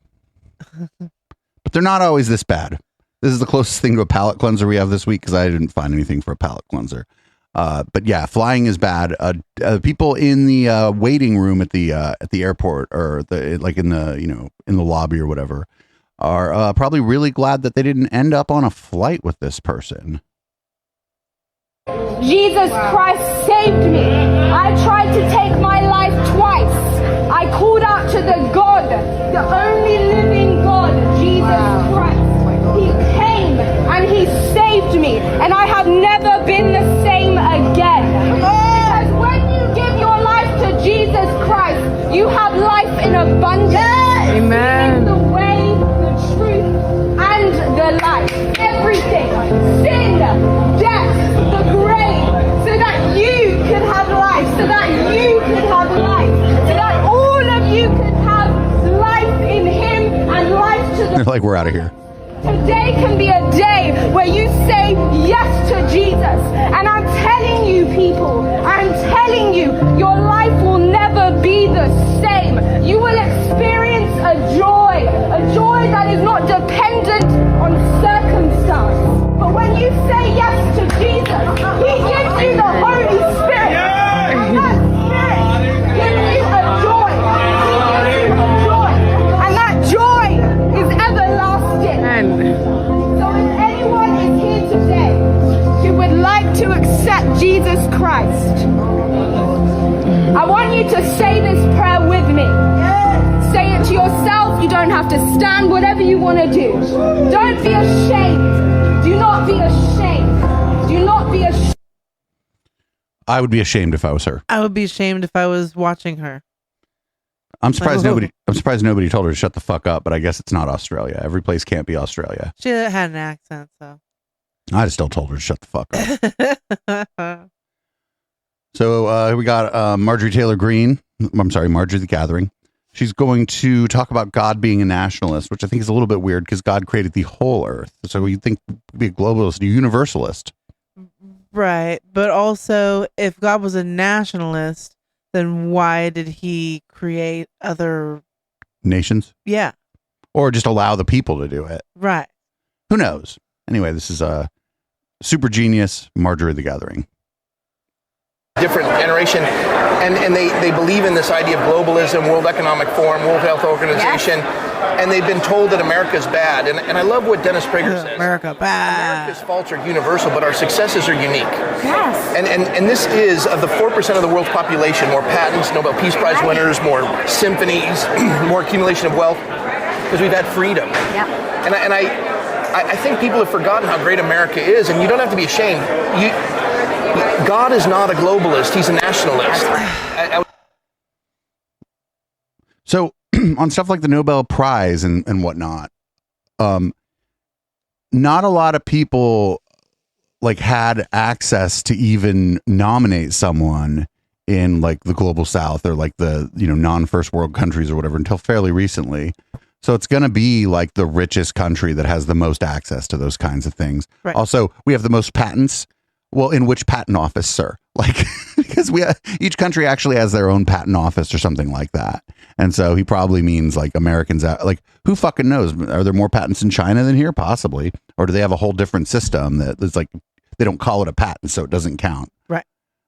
But they're not always this bad. This is the closest thing to a palate cleanser we have this week because I didn't find anything for a palate cleanser. But yeah, flying is bad. People in the waiting room at the airport, or in the lobby or whatever, are probably really glad that they didn't end up on a flight with this person. Jesus Christ saved me. I tried to take my life twice. I called out to the God, the only living God, Jesus Christ. He came and he saved me, and I have never been the same again. Because when you give your life to Jesus Christ, you have life in abundance. Amen. The way, the truth, and the life. Everything. Sin, death, the grave, so that you can have life, so that you can have life, so that all of you can have life in him and life to the... They're like, we're out of here. Today can be a day where you say yes to Jesus. And I'm telling you, people, I'm telling you, your life will never be the same. You will experience a joy that is not dependent on circumstance. But when you say yes to Jesus, he gives you the Holy Spirit. And that Spirit gives you a joy. He gives you a joy. And that joy is everlasting. So if anyone is here today who would like to accept Jesus Christ, I want you to say this prayer with me. Say it to yourself. You don't have to stand, whatever you want to do. Don't be ashamed. Do not be ashamed. Do not be ashamed. I would be ashamed if I was her. I would be ashamed if I was watching her. I'm surprised nobody told her to shut the fuck up, but I guess it's not Australia. Every place can't be Australia. She had an accent, so. I still told her to shut the fuck up. So we got Marjorie Taylor Greene. I'm sorry, Marjorie the Gathering. She's going to talk about God being a nationalist, which I think is a little bit weird because God created the whole earth. So you think be a globalist, a universalist. Right. But also, if God was a nationalist, then why did he create other nations? Yeah. Or just allow the people to do it. Right. Who knows? Anyway, this is a super genius Marjorie the Gathering. Different generation, and they believe in this idea of globalism, World Economic Forum, World Health Organization, and they've been told that America's bad. And I love what Dennis Prager says. America bad. America's faults are universal, but our successes are unique. Yes. And this is, of the 4% of the world's population, more patents, Nobel Peace Prize winners, more symphonies, more accumulation of wealth, because we've had freedom. Yep. And I think people have forgotten how great America is, and you don't have to be ashamed. God is not a globalist. He's a nationalist. So on stuff like the Nobel Prize and whatnot, not a lot of people like had access to even nominate someone in like the global South or like the, non-first world countries or whatever until fairly recently. So it's going to be like the richest country that has the most access to those kinds of things. Right. Also, we have the most patents. Well, in which patent office, sir? Like, because each country actually has their own patent office or something like that. And so he probably means like Americans, like who fucking knows? Are there more patents in China than here? Possibly. Or do they have a whole different system that's like, they don't call it a patent, so it doesn't count. Right.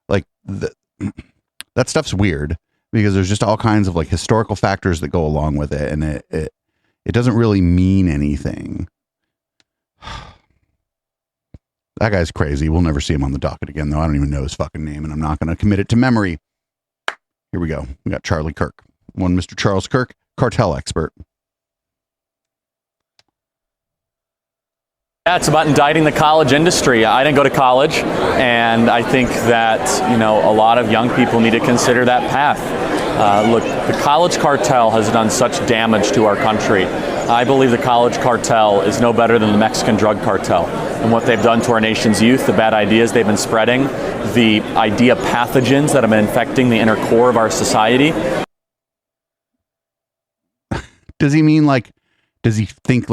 Like that stuff's weird because there's just all kinds of like historical factors that go along with it. And it doesn't really mean anything. That guy's crazy. We'll never see him on the docket again, though. I don't even know his fucking name, and I'm not going to commit it to memory. Here we go. We got Charlie Kirk. One Mr. Charles Kirk, cartel expert. Yeah, it's about indicting the college industry. I didn't go to college, and I think that, a lot of young people need to consider that path. Look, the college cartel has done such damage to our country. I believe the college cartel is no better than the Mexican drug cartel. And what they've done to our nation's youth, the bad ideas they've been spreading, the idea pathogens that have been infecting the inner core of our society. Does he mean does he think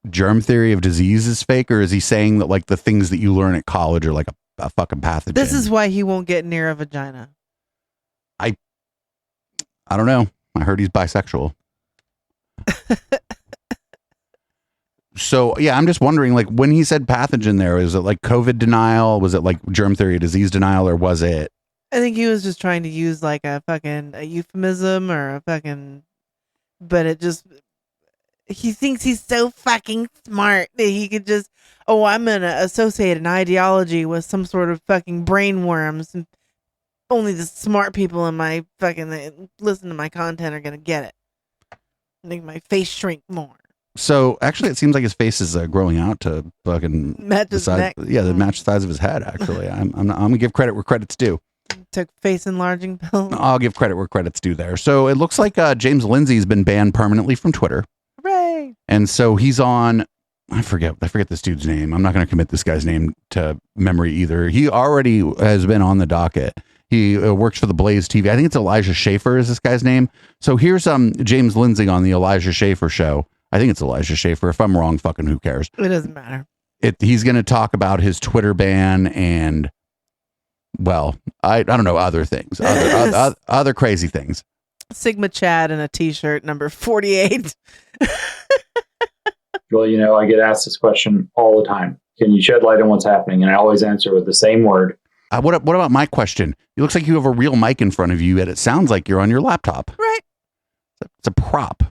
germ theory of disease is fake, or is he saying that the things that you learn at college are a fucking pathogen? This is why he won't get near a vagina. I don't know. I heard he's bisexual. So yeah, I'm just wondering, when he said pathogen there, is it COVID denial? Was it germ theory of disease denial, or was it? I think he was just trying to use a euphemism or a fucking, but it just, he thinks he's so fucking smart that he could just, I'm going to associate an ideology with some sort of fucking brain worms, and only the smart people in my fucking listen to my content are going to get it. Make my face shrink more. So actually, it seems like his face is growing out to fucking match his neck. Yeah, the match the size of his head. Actually, I'm gonna give credit where credit's due. Took face enlarging pills. I'll give credit where credit's due there. So it looks like James Lindsay's been banned permanently from Twitter. Hooray! And so he's on. I forget this dude's name. I'm not going to commit this guy's name to memory either. He already has been on the docket. He works for the Blaze TV. I think it's Elijah Schaefer is this guy's name. So here's James Lindsay on the Elijah Schaefer show. I think it's Elijah Schaefer. If I'm wrong, fucking who cares? It doesn't matter. He's going to talk about his Twitter ban and, well, I don't know, other things, other crazy things. Sigma Chad in a t-shirt number 48. Well, I get asked this question all the time. Can you shed light on what's happening? And I always answer with the same word. What about my question? It looks like you have a real mic in front of you, and it sounds like you're on your laptop. Right. It's a prop.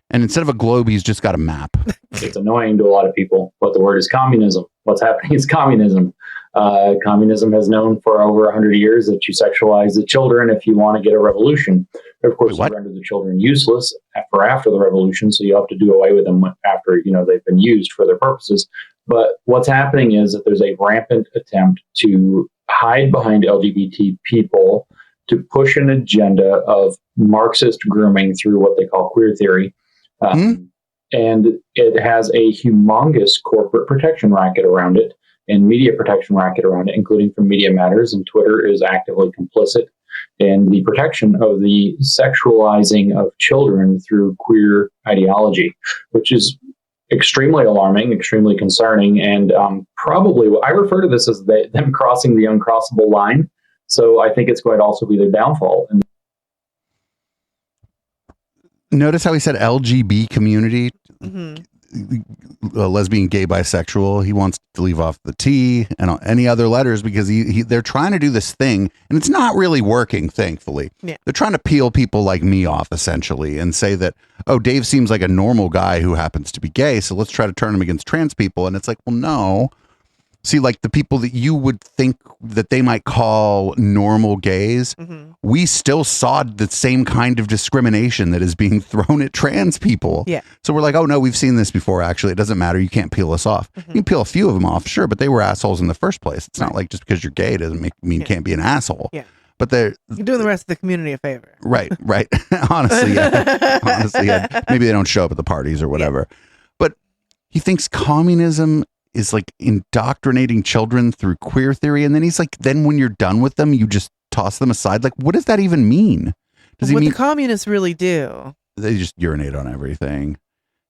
And instead of a globe, he's just got a map. It's annoying to a lot of people, but the word is communism. What's happening is communism. Communism has known for over 100 years that you sexualize the children if you want to get a revolution. Of course, you render the children useless after the revolution, so you have to do away with them after they've been used for their purposes. But what's happening is that there's a rampant attempt to hide behind LGBT people to push an agenda of Marxist grooming through what they call queer theory. And it has a humongous corporate protection racket around it and media protection racket around it, including from Media Matters, and Twitter is actively complicit in the protection of the sexualizing of children through queer ideology, which is extremely alarming, extremely concerning, and probably I refer to this as them crossing the uncrossable line. So I think it's going to also be their downfall. And notice how he said LGB community, lesbian, gay, bisexual. He wants to leave off the T and any other letters because they're trying to do this thing, and it's not really working, thankfully. Yeah. They're trying to peel people like me off, essentially, and say that, oh, Dave seems like a normal guy who happens to be gay, so let's try to turn him against trans people. And it's like, well, no. See, the people that you would think that they might call normal gays, we still saw the same kind of discrimination that is being thrown at trans people. Yeah. So we're like, oh, no, we've seen this before, actually. It doesn't matter. You can't peel us off. You can peel a few of them off, sure, but they were assholes in the first place. It's not like just because you're gay doesn't mean you can't be an asshole. Yeah. But you're doing the rest of the community a favor. Right. Honestly, yeah. Maybe they don't show up at the parties or whatever. Yeah. But he thinks communism is indoctrinating children through queer theory, and then he's like, then when you're done with them, you just toss them aside. What does that even mean? Does what the communists really do? They just urinate on everything.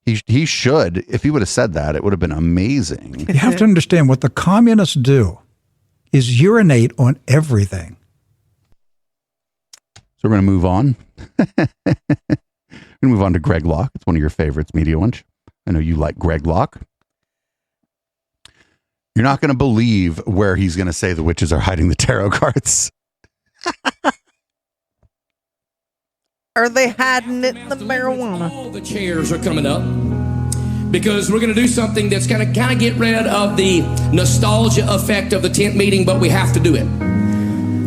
He should. If he would have said that, it would have been amazing. You have to understand what the communists do is urinate on everything. So we're going to move on. We're going to move on to Greg Locke. It's one of your favorites, Media Lunch. I know you like Greg Locke. You're not going to believe where he's going to say the witches are hiding the tarot cards. Are they hiding it in the marijuana? All the chairs are coming up because we're going to do something that's going to kind of get rid of the nostalgia effect of the tent meeting, but we have to do it.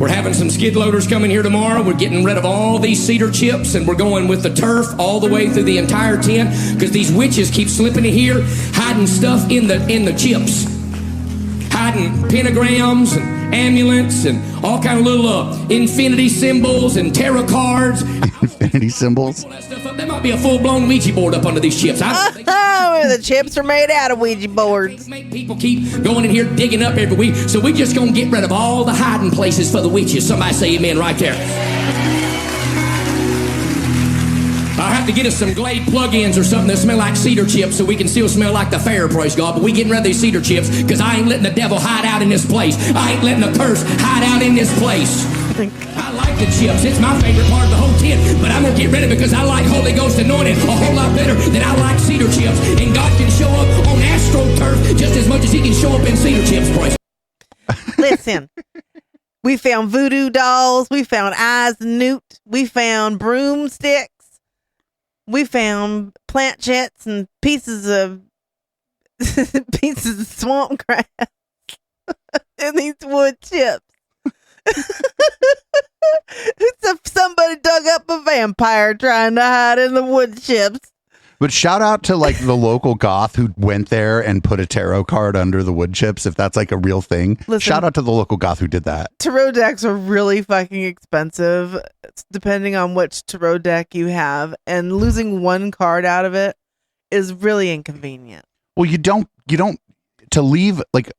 We're having some skid loaders coming here tomorrow. We're getting rid of all these cedar chips, and we're going with the turf all the way through the entire tent because these witches keep slipping in here, hiding stuff in the chips, hiding pentagrams and amulets and all kind of little infinity symbols and tarot cards. Infinity symbols? There might be a full-blown Ouija board up under these chips. The chips are made out of Ouija boards. People keep going in here digging up every week, so we're just going to get rid of all the hiding places for the witches. Somebody say amen right there. I'll have to get us some Glade plug-ins or something that smell like cedar chips so we can still smell like the fair, praise God. But we getting rid of these cedar chips because I ain't letting the devil hide out in this place. I ain't letting the curse hide out in this place. I like the chips. It's my favorite part of the whole tent. But I'm going to get rid of it because I like Holy Ghost anointed a whole lot better than I like cedar chips. And God can show up on AstroTurf just as much as he can show up in cedar chips, praise. Listen, we found voodoo dolls. We found eyes and newt. We found broomsticks. We found planchettes and pieces of swamp grass and these wood chips. Somebody dug up a vampire trying to hide in the wood chips. But shout out to like the local goth who went there and put a tarot card under the wood chips, if that's like a real thing. Listen, shout out to the local goth who did that. Tarot decks are really fucking expensive. It's depending on which tarot deck you have, and losing one card out of it is really inconvenient. Well, you don't to leave, like,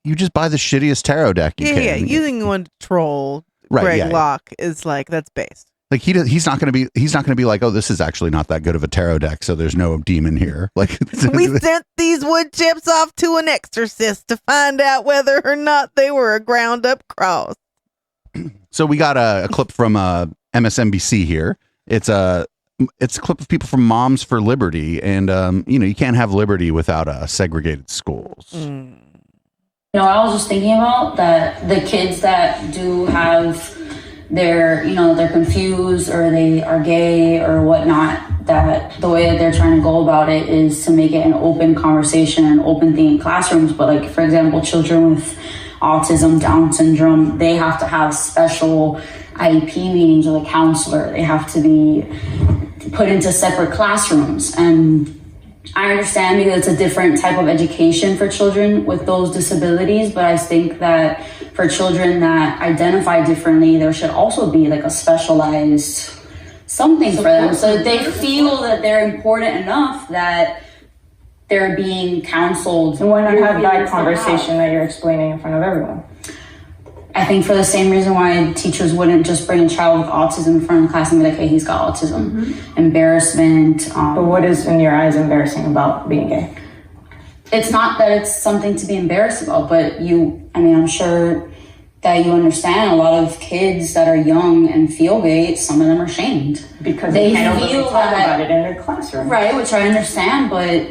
you just buy the shittiest tarot deck you can. Yeah, using one to troll Greg Locke is like, that's based. Like he's not going to be like, oh, this is actually not that good of a tarot deck, so there's no demon here. Like we sent these wood chips off to an exorcist to find out whether or not they were a ground up cross. So we got a clip from MSNBC here. It's a clip of people from Moms for Liberty, and you can't have liberty without segregated schools. I was just thinking about that the kids that do have they're confused or they are gay or whatnot, that the way that they're trying to go about it is to make it an open conversation, an open thing in classrooms. But like, for example, children with autism, Down syndrome, they have to have special IEP meetings with a counselor. They have to be put into separate classrooms. And I understand because it's a different type of education for children with those disabilities, but I think that for children that identify differently, there should also be like a specialized something for them so that they feel that they're important enough that they're being counseled. And why not have that conversation that you're explaining in front of everyone? I think for the same reason why teachers wouldn't just bring a child with autism in front of the class and be like, hey, he's got autism. Embarrassment. But what is, in your eyes, embarrassing about being gay? It's not that it's something to be embarrassed about, but I'm sure that you understand a lot of kids that are young and feel gay, some of them are shamed. Because they can't talk about it in their classroom. Right, which I understand, but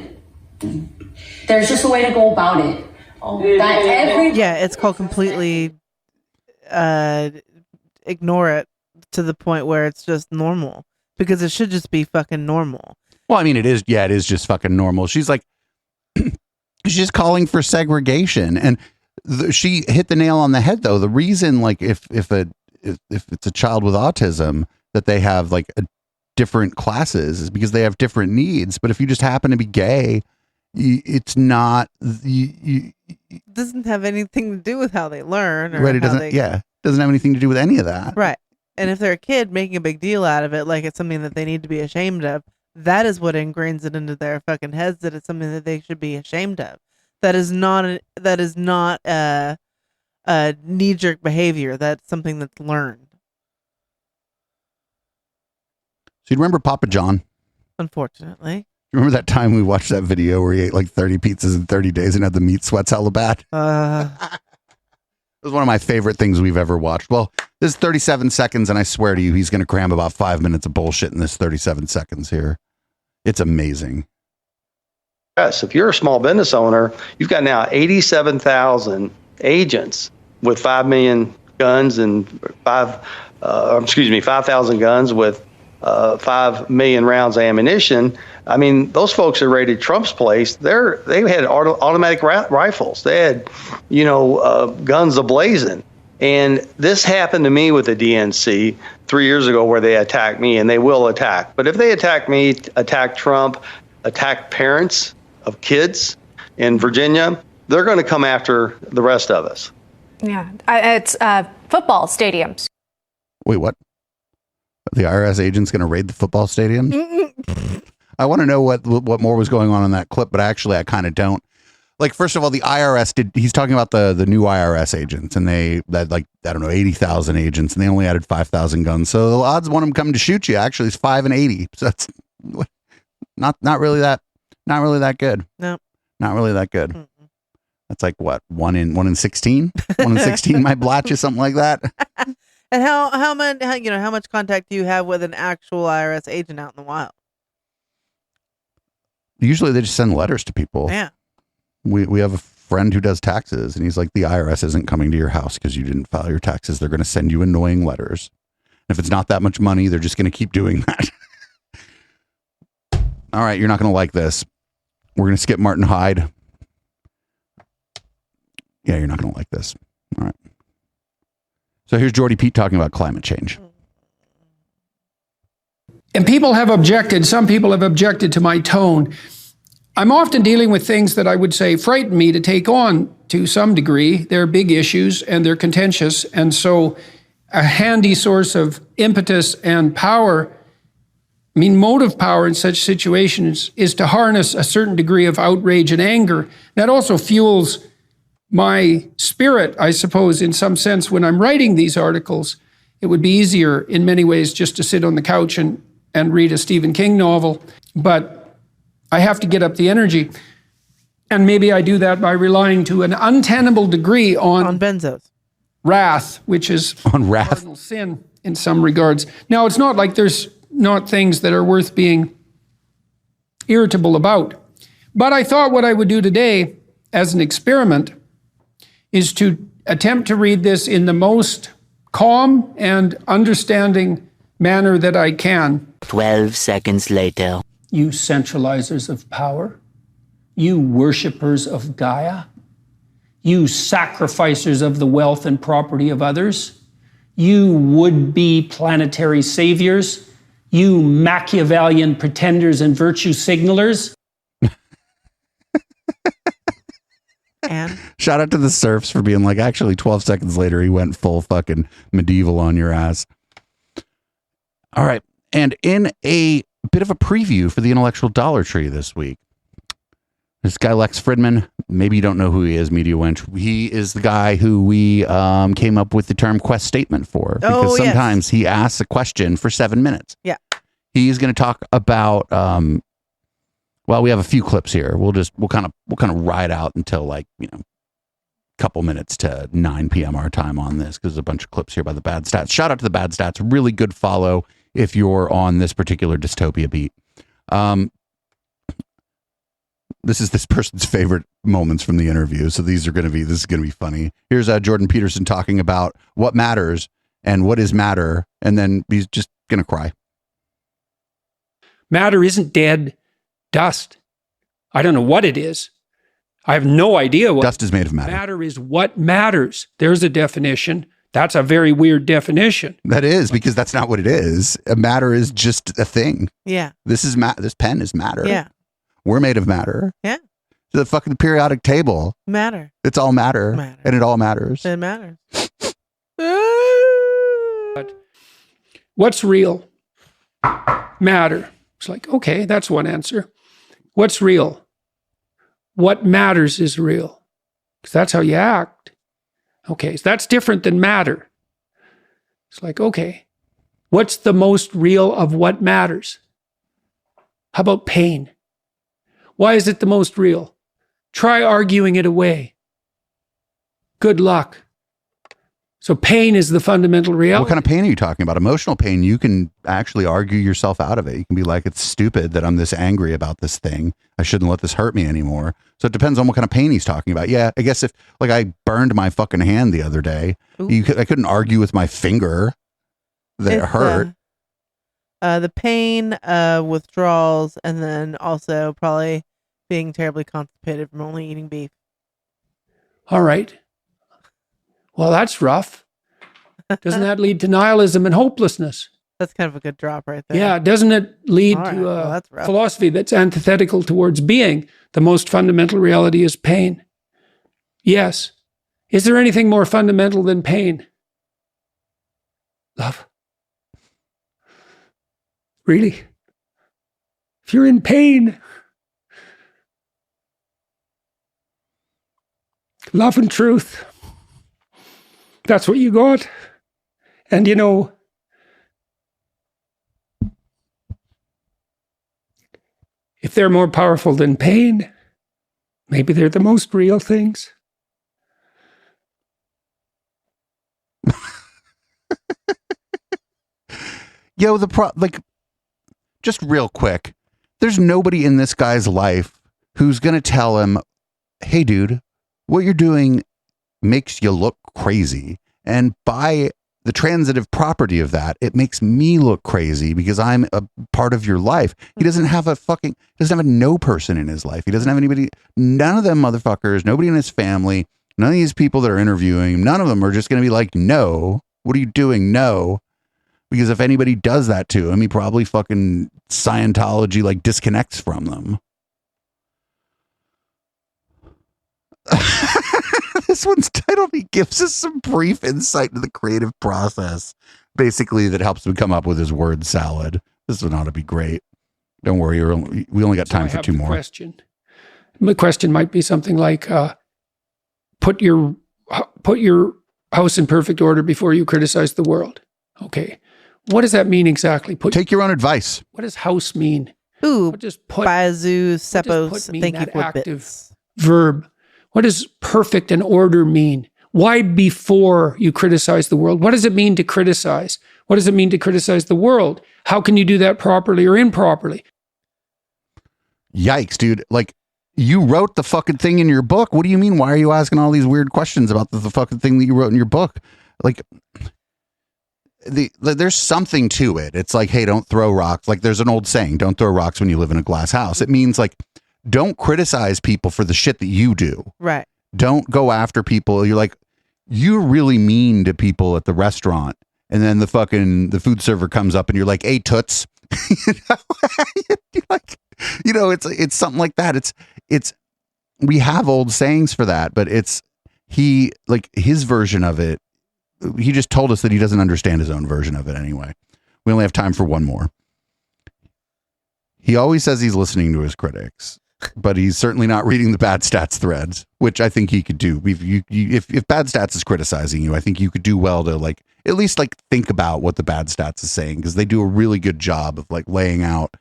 there's just a way to go about it. It's called completely ignore it to the point where it's just normal, because it should just be fucking normal. Well, I mean, it is just fucking normal. She's like, she's just calling for segregation, and she hit the nail on the head, though. The reason, like, if it's a child with autism, that they have like different classes is because they have different needs. But if you just happen to be gay, it's not. It doesn't have anything to do with how they learn, or right? It doesn't. Doesn't have anything to do with any of that. Right. And if they're a kid making a big deal out of it, like it's something that they need to be ashamed of, that is what ingrains it into their fucking heads that it's something that they should be ashamed of. That is not a knee-jerk behavior. That's something that's learned. So you remember Papa John? Unfortunately. Remember that time we watched that video where he ate like 30 pizzas in 30 days and had the meat sweats hella bad? It was one of my favorite things we've ever watched. Well, this is 37 seconds, and I swear to you, he's going to cram about 5 minutes of bullshit in this 37 seconds here. It's amazing. Yes, if you're a small business owner, you've got now 87,000 agents with 5 million guns and 5,000 guns with 5 million rounds of ammunition. I mean, those folks that raided Trump's place, they had automatic rifles. They had, guns ablazing. And this happened to me with the DNC 3 years ago where they attacked me, and they will attack. But if they attack me, attack Trump, attack parents of kids in Virginia, they're going to come after the rest of us. Yeah, it's football stadiums. Wait, what? The IRS agent's going to raid the football stadium? I want to know what more was going on in that clip, but actually I kind of don't. Like, first of all, the IRS he's talking about the new IRS agents, and they had 80,000 agents, and they only added 5,000 guns. So the odds of one of them coming to shoot you actually is 5 in 80. So that's not really that good. No. Not really that good. Mm-mm. That's like what, 1 in 16? 1 in 16 might blotch you, something like that. And how much contact do you have with an actual IRS agent out in the wild? Usually they just send letters to people. Yeah. We have a friend who does taxes, and he's like, the IRS isn't coming to your house because you didn't file your taxes. They're going to send you annoying letters. If it's not that much money, they're just going to keep doing that. All right, you're not going to like this. We're going to skip Martin Hyde. Yeah, you're not going to like this. All right. So here's Jordy Pete talking about climate change. And some people have objected to my tone. I'm often dealing with things that I would say frighten me to take on to some degree. They're big issues and they're contentious. And so a handy source of impetus and power, motive power in such situations is to harness a certain degree of outrage and anger. That also fuels my spirit, I suppose, in some sense. When I'm writing these articles, it would be easier in many ways just to sit on the couch and read a Stephen King novel. But I have to get up the energy. And maybe I do that by relying to an untenable degree on benzos. Wrath, which is on wrath. Cardinal sin in some regards. Now, it's not like there's not things that are worth being irritable about. But I thought what I would do today as an experiment is to attempt to read this in the most calm and understanding manner that I can. 12 seconds later. You centralizers of power, you worshippers of Gaia, you sacrificers of the wealth and property of others, you would-be planetary saviors, you Machiavellian pretenders and virtue signalers. And shout out to the serfs for being like, actually 12 seconds later, he went full fucking medieval on your ass. All right. And in a bit of a preview for the Intellectual Dollar Tree this week, this guy, Lex Fridman, maybe you don't know who he is, Media Wench. He is the guy who we came up with the term quest statement for. Because sometimes he asks a question for 7 minutes. Yeah. He's going to talk about, we have a few clips here. We'll kind of ride out until a couple minutes to 9 p.m. our time on this, because there's a bunch of clips here by the Bad Stats. Shout out to the Bad Stats. Really good follow if you're on this particular dystopia beat. This is this person's favorite moments from the interview. So this is going to be funny. Here's Jordan Peterson talking about what matters and what is matter. And then he's just going to cry. Matter isn't dead dust. I don't know what it is. I have no idea what dust is made of. Matter is what matters. There's a definition. That's a very weird definition. That is, because that's not what it is. A matter is just a thing. Yeah. This pen is matter. Yeah. We're made of matter. Yeah. The fucking periodic table. Matter. It's all matter. And it all matters. It matters. What's real? Matter. It's like, okay, that's one answer. What's real? What matters is real. Because that's how you act. Okay, so that's different than matter. It's like, okay, what's the most real of what matters? How about pain? Why is it the most real? Try arguing it away. Good luck. So pain is the fundamental reality. What kind of pain are you talking about? Emotional pain, you can actually argue yourself out of it. You can be like, it's stupid that I'm this angry about this thing. I shouldn't let this hurt me anymore. So it depends on what kind of pain he's talking about. Yeah, I guess if I burned my fucking hand the other day, I couldn't argue with my finger that it hurt. The pain, withdrawals, and then also probably being terribly constipated from only eating beef. All right. Well, that's rough. Doesn't that lead to nihilism and hopelessness? That's kind of a good drop right there. Yeah, doesn't it lead All right, to well, a that's rough. philosophy that's antithetical towards being? The most fundamental reality is pain. Yes. Is there anything more fundamental than pain? Love. Really? If you're in pain, love and truth, that's what you got. And you know, if they're more powerful than pain, maybe they're the most real things. Yo, just real quick, there's nobody in this guy's life who's going to tell him, hey, dude, what you're doing makes you look crazy. And by the transitive property of that, it makes me look crazy because I'm a part of your life. He doesn't have doesn't have a no person in his life. He doesn't have anybody, none of them motherfuckers, nobody in his family, none of these people that are interviewing him, none of them are just going to be like, no, what are you doing? No. Because if anybody does that to him, he probably fucking Scientology disconnects from them. This one's titled, he gives us some brief insight into the creative process, basically that helps him come up with his word salad. This one ought to be great. Don't worry, we only got time for two more. Question. My question might be something like, put your house in perfect order before you criticize the world. Okay. What does that mean exactly? Take your own advice. What does house mean? Ooh, what does put, Bazu, Sepos, thank you that for active bits. verb? What does perfect and order mean? Why before you criticize the world? What does it mean to criticize? What does it mean to criticize the world? How can you do that properly or improperly? Yikes, dude. You wrote the fucking thing in your book. What do you mean? Why are you asking all these weird questions about the fucking thing that you wrote in your book? There's something to it. It's like, hey, don't throw rocks. There's an old saying, don't throw rocks when you live in a glass house. It means don't criticize people for the shit that you do. Right. Don't go after people. You're really mean to people at the restaurant. And then the food server comes up and you're like, hey, toots. It's something like that. We have old sayings for that, but his version of it. He just told us that he doesn't understand his own version of it anyway. We only have time for one more. He always says he's listening to his critics, but he's certainly not reading the Bad Stats threads, which I think he could do. If Bad Stats is criticizing you, I think you could do well to at least think about what the Bad Stats is saying, because they do a really good job of laying out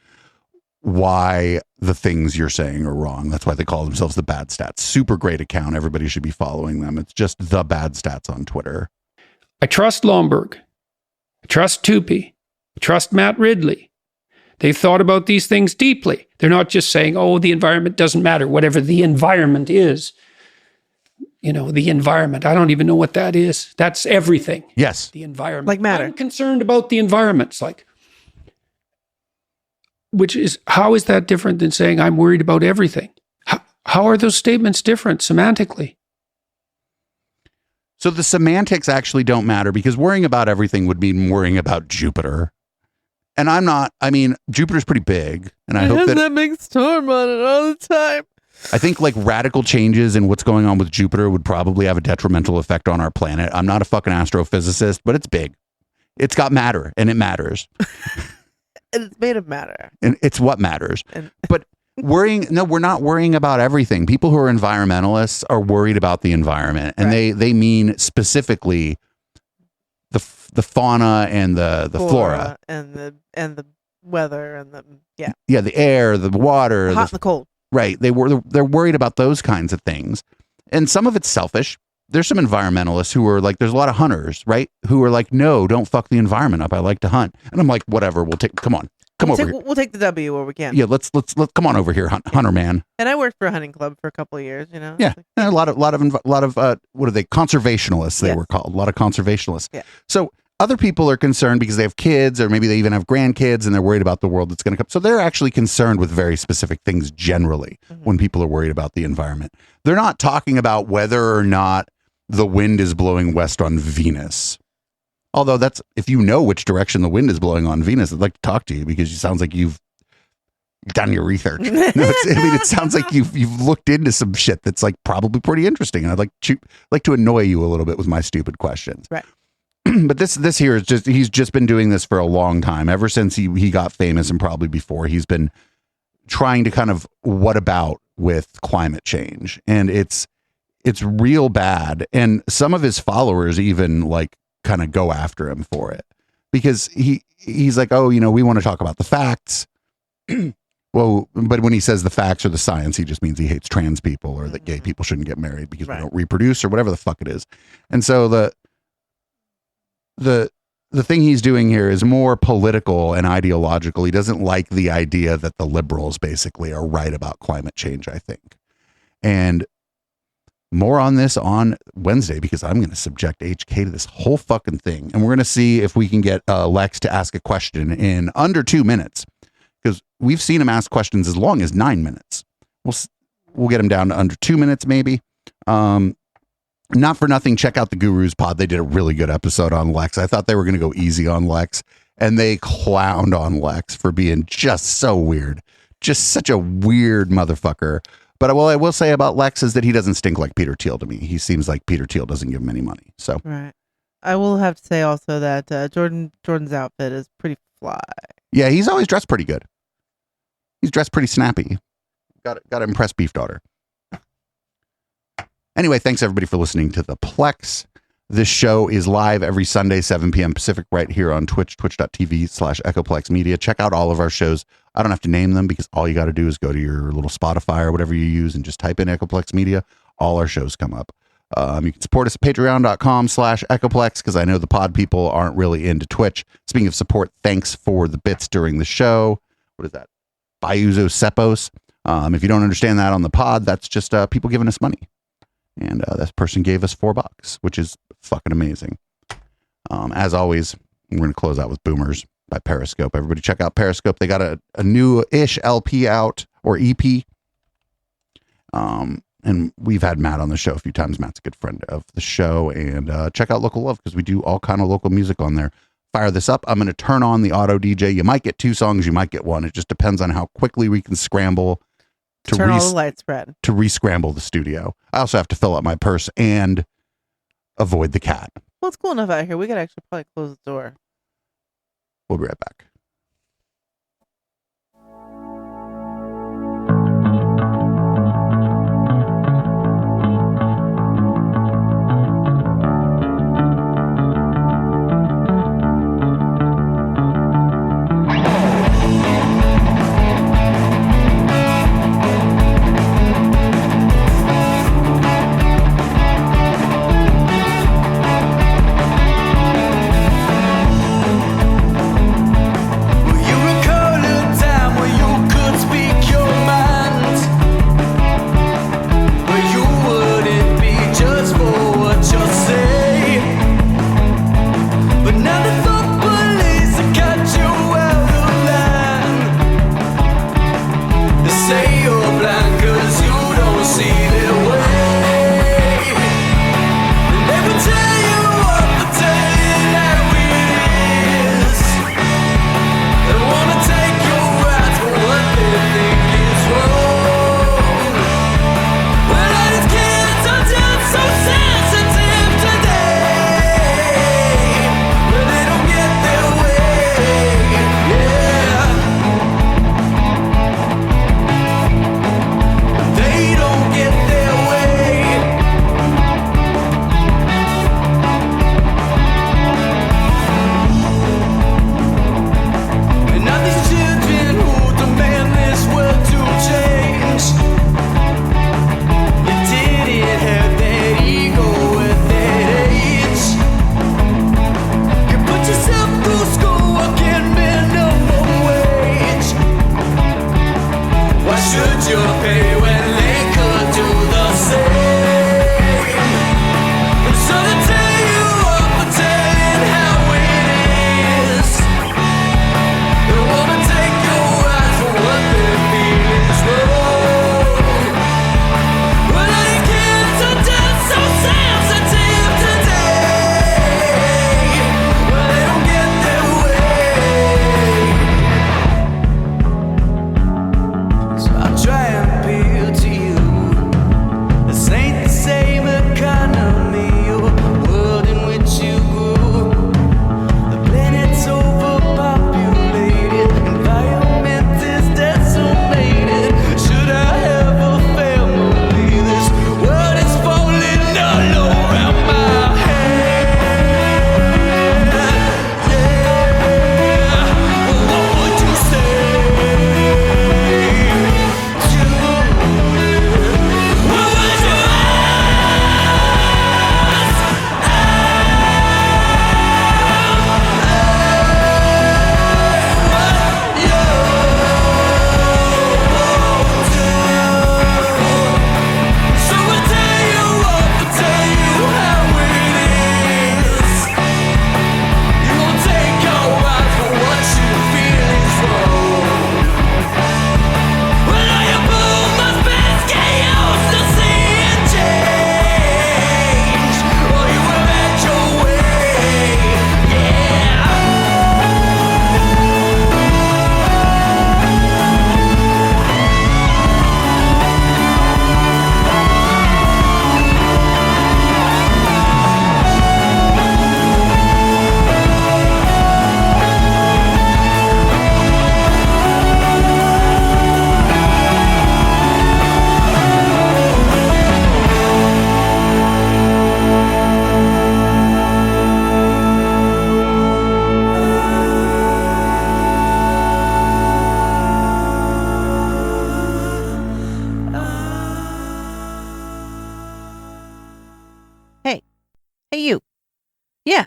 why the things you're saying are wrong. That's why they call themselves the Bad Stats. Super great account. Everybody should be following them. It's just the Bad Stats on Twitter. I trust Lomberg. I trust Tupi. I trust Matt Ridley. They've thought about these things deeply. They're not just saying, oh, the environment doesn't matter, whatever the environment is. The environment. I don't even know what that is. That's everything. Yes. The environment. Like matter. I'm concerned about the environment. How is that different than saying I'm worried about everything? How are those statements different semantically? So the semantics actually don't matter, because worrying about everything would mean worrying about Jupiter. And Jupiter's pretty big. And I hope that big storm on it all the time. I think radical changes in what's going on with Jupiter would probably have a detrimental effect on our planet. I'm not a fucking astrophysicist, but it's big. It's got matter, and it matters. And it's made of matter. And it's what matters. But we're not worrying about everything. People who are environmentalists are worried about the environment, and right. they mean specifically the fauna and the flora and the weather and the the air, the water, the hot and the cold. Right. They're worried about those kinds of things, and some of it's selfish. There's some environmentalists who are there's a lot of hunters, right? Who are no, don't fuck the environment up. I like to hunt, and I'm like, whatever. Come on. Come over here. We'll take the W where we can. Yeah, let's come on over here, hunter man. And I worked for a hunting club for a couple of years, Yeah, and a lot of what are they? Conservationists. They were called a lot of conservationists. Yeah. So other people are concerned because they have kids, or maybe they even have grandkids, and they're worried about the world that's going to come. So they're actually concerned with very specific things generally when people are worried about the environment. They're not talking about whether or not the wind is blowing west on Venus. Although that's, if you know which direction the wind is blowing on Venus, I'd like to talk to you, because it sounds like you've done your research. No, it sounds like you've looked into some shit that's like probably pretty interesting. And I'd like to annoy you a little bit with my stupid questions. Right. But this here is just, he's just been doing this for a long time. Ever since he got famous, and probably before, he's been trying to kind of what about with climate change. And it's real bad. And some of his followers even like kind of go after him for it, because he's like, oh, we want to talk about the facts. Well, but when he says the facts or the science, he just means he hates trans people, or that gay people shouldn't get married because we don't reproduce, or whatever the fuck it is. And so the thing he's doing here is more political and ideological. He doesn't like the idea that the liberals basically are right about climate change, I think. And more on this on Wednesday, because I'm going to subject HK to this whole fucking thing. And we're going to see if we can get Lex to ask a question in under 2 minutes, because we've seen him ask questions as long as 9 minutes. We'll get him down to under 2 minutes, maybe. Not for nothing, check out the Gurus Pod. They did a really good episode on Lex. I thought they were going to go easy on Lex, and they clowned on Lex for being just so weird. Just such a weird motherfucker. But what I will say about Lex is that he doesn't stink like Peter Thiel to me. He seems like Peter Thiel doesn't give him any money. So right. I will have to say also that Jordan's outfit is pretty fly. Yeah, he's always dressed pretty good. He's dressed pretty snappy. Got to impress Beef Daughter. Anyway, thanks everybody for listening to the Plex. This show is live every Sunday, 7 p.m. Pacific, right here on Twitch, twitch.tv/Echoplex Media. Check out all of our shows. I don't have to name them, because all you got to do is go to your little Spotify or whatever you use and just type in Echoplex Media. All our shows come up. You can support us at patreon.com/Echoplex, because I know the pod people aren't really into Twitch. Speaking of support, thanks for the bits during the show. What is that? Bayuzo Sepos. If you don't understand that on the pod, that's just people giving us money. And that person gave us $4, which is fucking amazing. As always, we're going to close out with Boomers by Periscope. Everybody check out Periscope. They got a new-ish LP out, or EP. And we've had Matt on the show a few times. Matt's a good friend of the show. And check out Local Love, because we do all kind of local music on there. Fire this up. I'm going to turn on the auto DJ. You might get 2 songs. You might get 1. It just depends on how quickly we can scramble to turn all the lights spread, to re-scramble the studio. I also have to fill up my purse and avoid the cat. Well, it's cool enough out here. We could actually probably close the door. We'll be right back. Yeah,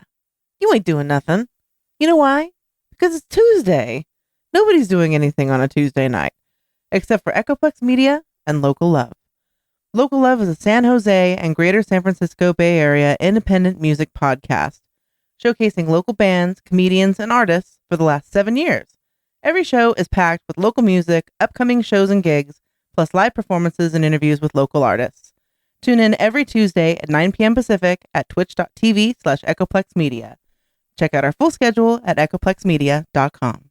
you ain't doing nothing. You know why? Because it's Tuesday. Nobody's doing anything on a Tuesday night, except for Echoplex Media and Local Love. Local Love is a San Jose and Greater San Francisco Bay Area independent music podcast, showcasing local bands, comedians, and artists for the last 7 years. Every show is packed with local music, upcoming shows and gigs, plus live performances and interviews with local artists. Tune in every Tuesday at 9 p.m. Pacific at twitch.tv/EchoplexMedia. Check out our full schedule at echoplexmedia.com.